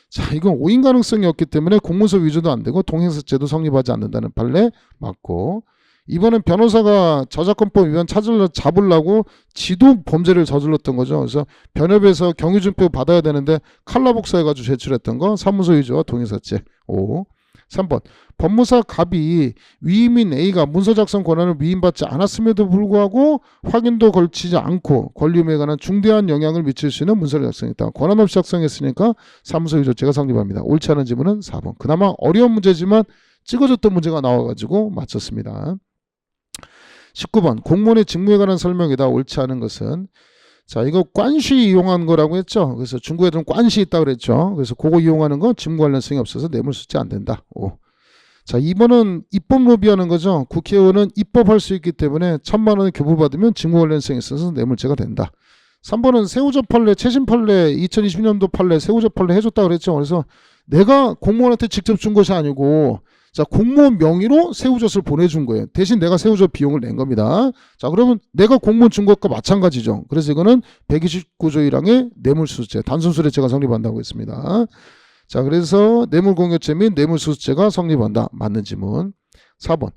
자, 이건 오인 가능성이 없기 때문에 공문서 위조도 안 되고 동행사죄도 성립하지 않는다는 판례 맞고, 이번엔 변호사가 저작권법 위반 잡으려고 지도 범죄를 저질렀던 거죠. 그래서 변협에서 경위준표 받아야 되는데 칼라 복사해가지고 제출했던 거 사무소 위조와 동행사죄. 5. 3번 법무사 갑이 위임인 A가 문서 작성 권한을 위임받지 않았음에도 불구하고 확인도 걸치지 않고 권리의무에 관한 중대한 영향을 미칠 수 있는 문서를 작성했다. 권한 없이 작성했으니까 사무소 위조죄가 성립합니다. 옳지 않은 지문은 4번. 그나마 어려운 문제지만 찍어줬던 문제가 나와가지고 맞췄습니다. 19번 공무원의 직무에 관한 설명이다. 옳지 않은 것은, 자, 이거 관시 이용한 거라고 했죠. 그래서 중국 애들은 관시 있다 그랬죠. 그래서 그거 이용하는 건 직무 관련성이 없어서 뇌물수재 안 된다. 5. 자, 2번은 입법 로비하는 거죠. 국회의원은 입법할 수 있기 때문에 1,000만 원을 교부받으면 직무 관련성이 있어서 뇌물죄가 된다. 3번은 세우조 판례, 최신 판례, 2020년도 판례, 세우조 판례 해줬다 그랬죠. 그래서 내가 공무원한테 직접 준 것이 아니고, 자, 공무원 명의로 세우젓을 보내준 거예요. 대신 내가 세우젓 비용을 낸 겁니다. 자, 그러면 내가 공무원 준 것과 마찬가지죠. 그래서 이거는 129조 1항의 뇌물수수죄, 단순수뢰죄가 성립한다고 했습니다. 자, 그래서 뇌물공여죄 및 뇌물수수죄가 성립한다. 맞는 지문. 4번.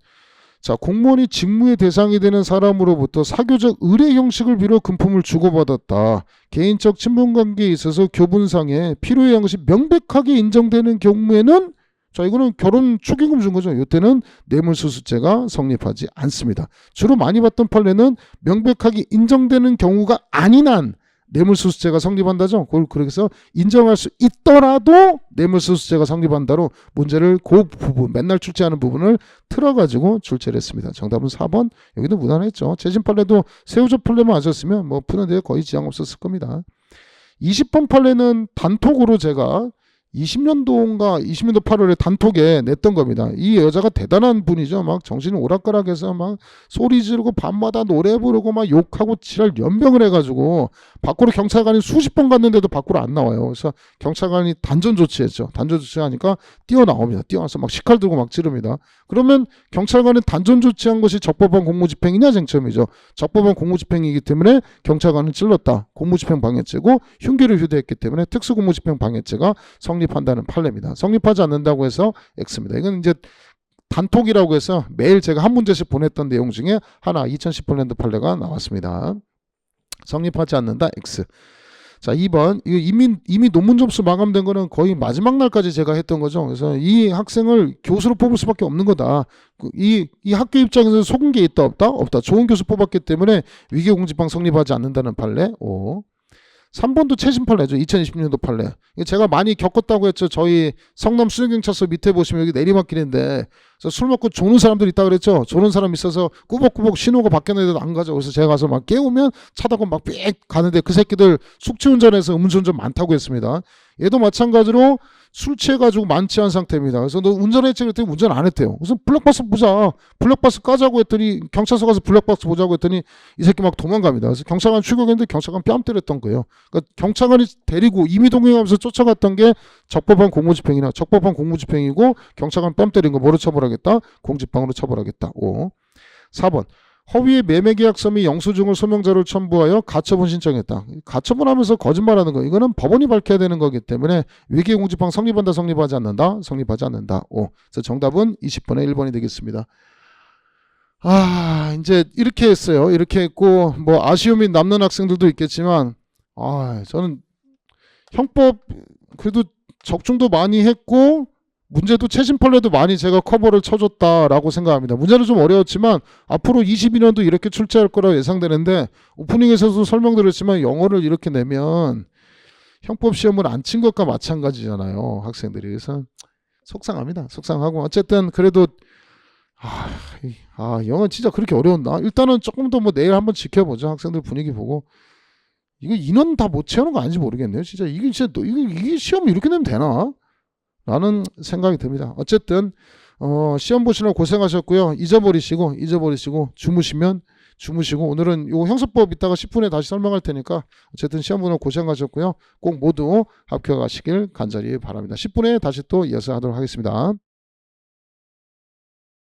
자, 공무원이 직무의 대상이 되는 사람으로부터 사교적 의뢰 형식을 빌어 금품을 주고받았다. 개인적 친분관계에 있어서 교분상에 필요에 의한 것이 명백하게 인정되는 경우에는, 자, 이거는 결혼 축의금 준 거죠. 이때는 뇌물수수죄가 성립하지 않습니다. 주로 많이 봤던 판례는 명백하게 인정되는 경우가 아닌 한 뇌물수수죄가 성립한다죠. 그걸 그래서 인정할 수 있더라도 뇌물수수죄가 성립한다로 문제를 그 부분, 맨날 출제하는 부분을 틀어가지고 출제를 했습니다. 정답은 4번. 여기도 무난했죠. 최신 판례도 세우조 판례만 하셨으면 뭐 푸는 데 거의 지장 없었을 겁니다. 20번 판례는 단톡으로 제가 20년도인가 20년도 8월에 단톡에 냈던 겁니다. 이 여자가 대단한 분이죠. 막 정신을 오락가락해서 막 소리 지르고 밤마다 노래 부르고 막 욕하고 지랄 연병을 해가지고 밖으로 경찰관이 수십 번 갔는데도 밖으로 안 나와요. 그래서 경찰관이 단전 조치했죠. 단전 조치하니까 뛰어나옵니다. 뛰어나서 막 식칼 들고 막 찌릅니다. 그러면 경찰관은 단전 조치한 것이 적법한 공무집행이냐 쟁점이죠. 적법한 공무집행이기 때문에 경찰관은 찔렀다. 공무집행 방해죄고 흉기를 휴대했기 때문에 특수공무집행 방해죄가 성립한다는 판례입니다. 성립하지 않는다고 해서 X입니다. 이건 이제 단톡이라고 해서 매일 제가 한 문제씩 보냈던 내용 중에 하나 2018년도 판례가 나왔습니다. 성립하지 않는다 X. 자, 2번. 이거 이미 논문 접수 마감된 거는 거의 마지막 날까지 제가 했던 거죠. 그래서 이 학생을 교수로 뽑을 수밖에 없는 거다. 이 학교 입장에서 속은 게 있다, 없다? 없다. 좋은 교수 뽑았기 때문에 위계공지방 성립하지 않는다는 판례. 5. 3번도 최신 판례죠. 2020년도 판례. 제가 많이 겪었다고 했죠. 저희 성남 수영경찰서 밑에 보시면 여기 내리막길인데 술 먹고 조는 사람들 있다 그랬죠. 조는 사람 있어서 꾸벅꾸벅 신호가 바뀌었는데도 안 가죠. 그래서 제가 가서 막 깨우면 차 타고 막 삑 가는데 그 새끼들 숙취운전해서 음주운전 많다고 했습니다. 얘도 마찬가지로 술 취해가지고 만취한 상태입니다. 그래서 너 운전했지 그랬더니 운전 안 했대요. 그래서 블랙박스 보자. 블랙박스 까자고 했더니 경찰서 가서 블랙박스 보자고 했더니 이 새끼 막 도망갑니다. 그래서 경찰관 출국했는데 경찰관 뺨 때렸던 거예요. 그러니까 경찰관이 데리고 임의동행하면서 쫓아갔던 게 적법한 공무집행이나 적법한 공무집행이고 경찰관 뺨 때린 거 뭐로 처벌하겠다? 공직방으로 처벌하겠다. 5. 4번. 허위의 매매계약서 및 영수증을 소명자를 첨부하여 가처분 신청했다. 가처분하면서 거짓말하는 거 이거는 법원이 밝혀야 되는 거기 때문에 위계공지방 성립한다 성립하지 않는다 성립하지 않는다. 그래서 정답은 20번에 1번이 되겠습니다. 이제 이렇게 했어요. 이렇게 했고 뭐 아쉬움이 남는 학생들도 있겠지만 저는 형법 그래도 적중도 많이 했고 문제도 최신 판례도 많이 제가 커버를 쳐줬다라고 생각합니다. 문제는 좀 어려웠지만 앞으로 22년도 이렇게 출제할 거라 예상되는데 오프닝에서도 설명드렸지만 영어를 이렇게 내면 형법 시험을 안 친 것과 마찬가지잖아요. 학생들이. 그래서 속상합니다. 속상하고 어쨌든 그래도 영어 진짜 그렇게 어려웠나? 일단은 조금 더 뭐 내일 한번 지켜보죠. 학생들 분위기 보고. 이거 인원 다 못 채우는 거 아닌지 모르겠네요. 진짜 이게 시험 이렇게 내면 되나? 라는 생각이 듭니다. 어쨌든 시험 보시느라 고생하셨고요. 잊어버리시고 주무시고 오늘은 요 형사법 이따가 10분에 다시 설명할 테니까 어쨌든 시험 보느라 고생하셨고요. 꼭 모두 합격하시길 간절히 바랍니다. 10분에 다시 또 이어서 하도록 하겠습니다.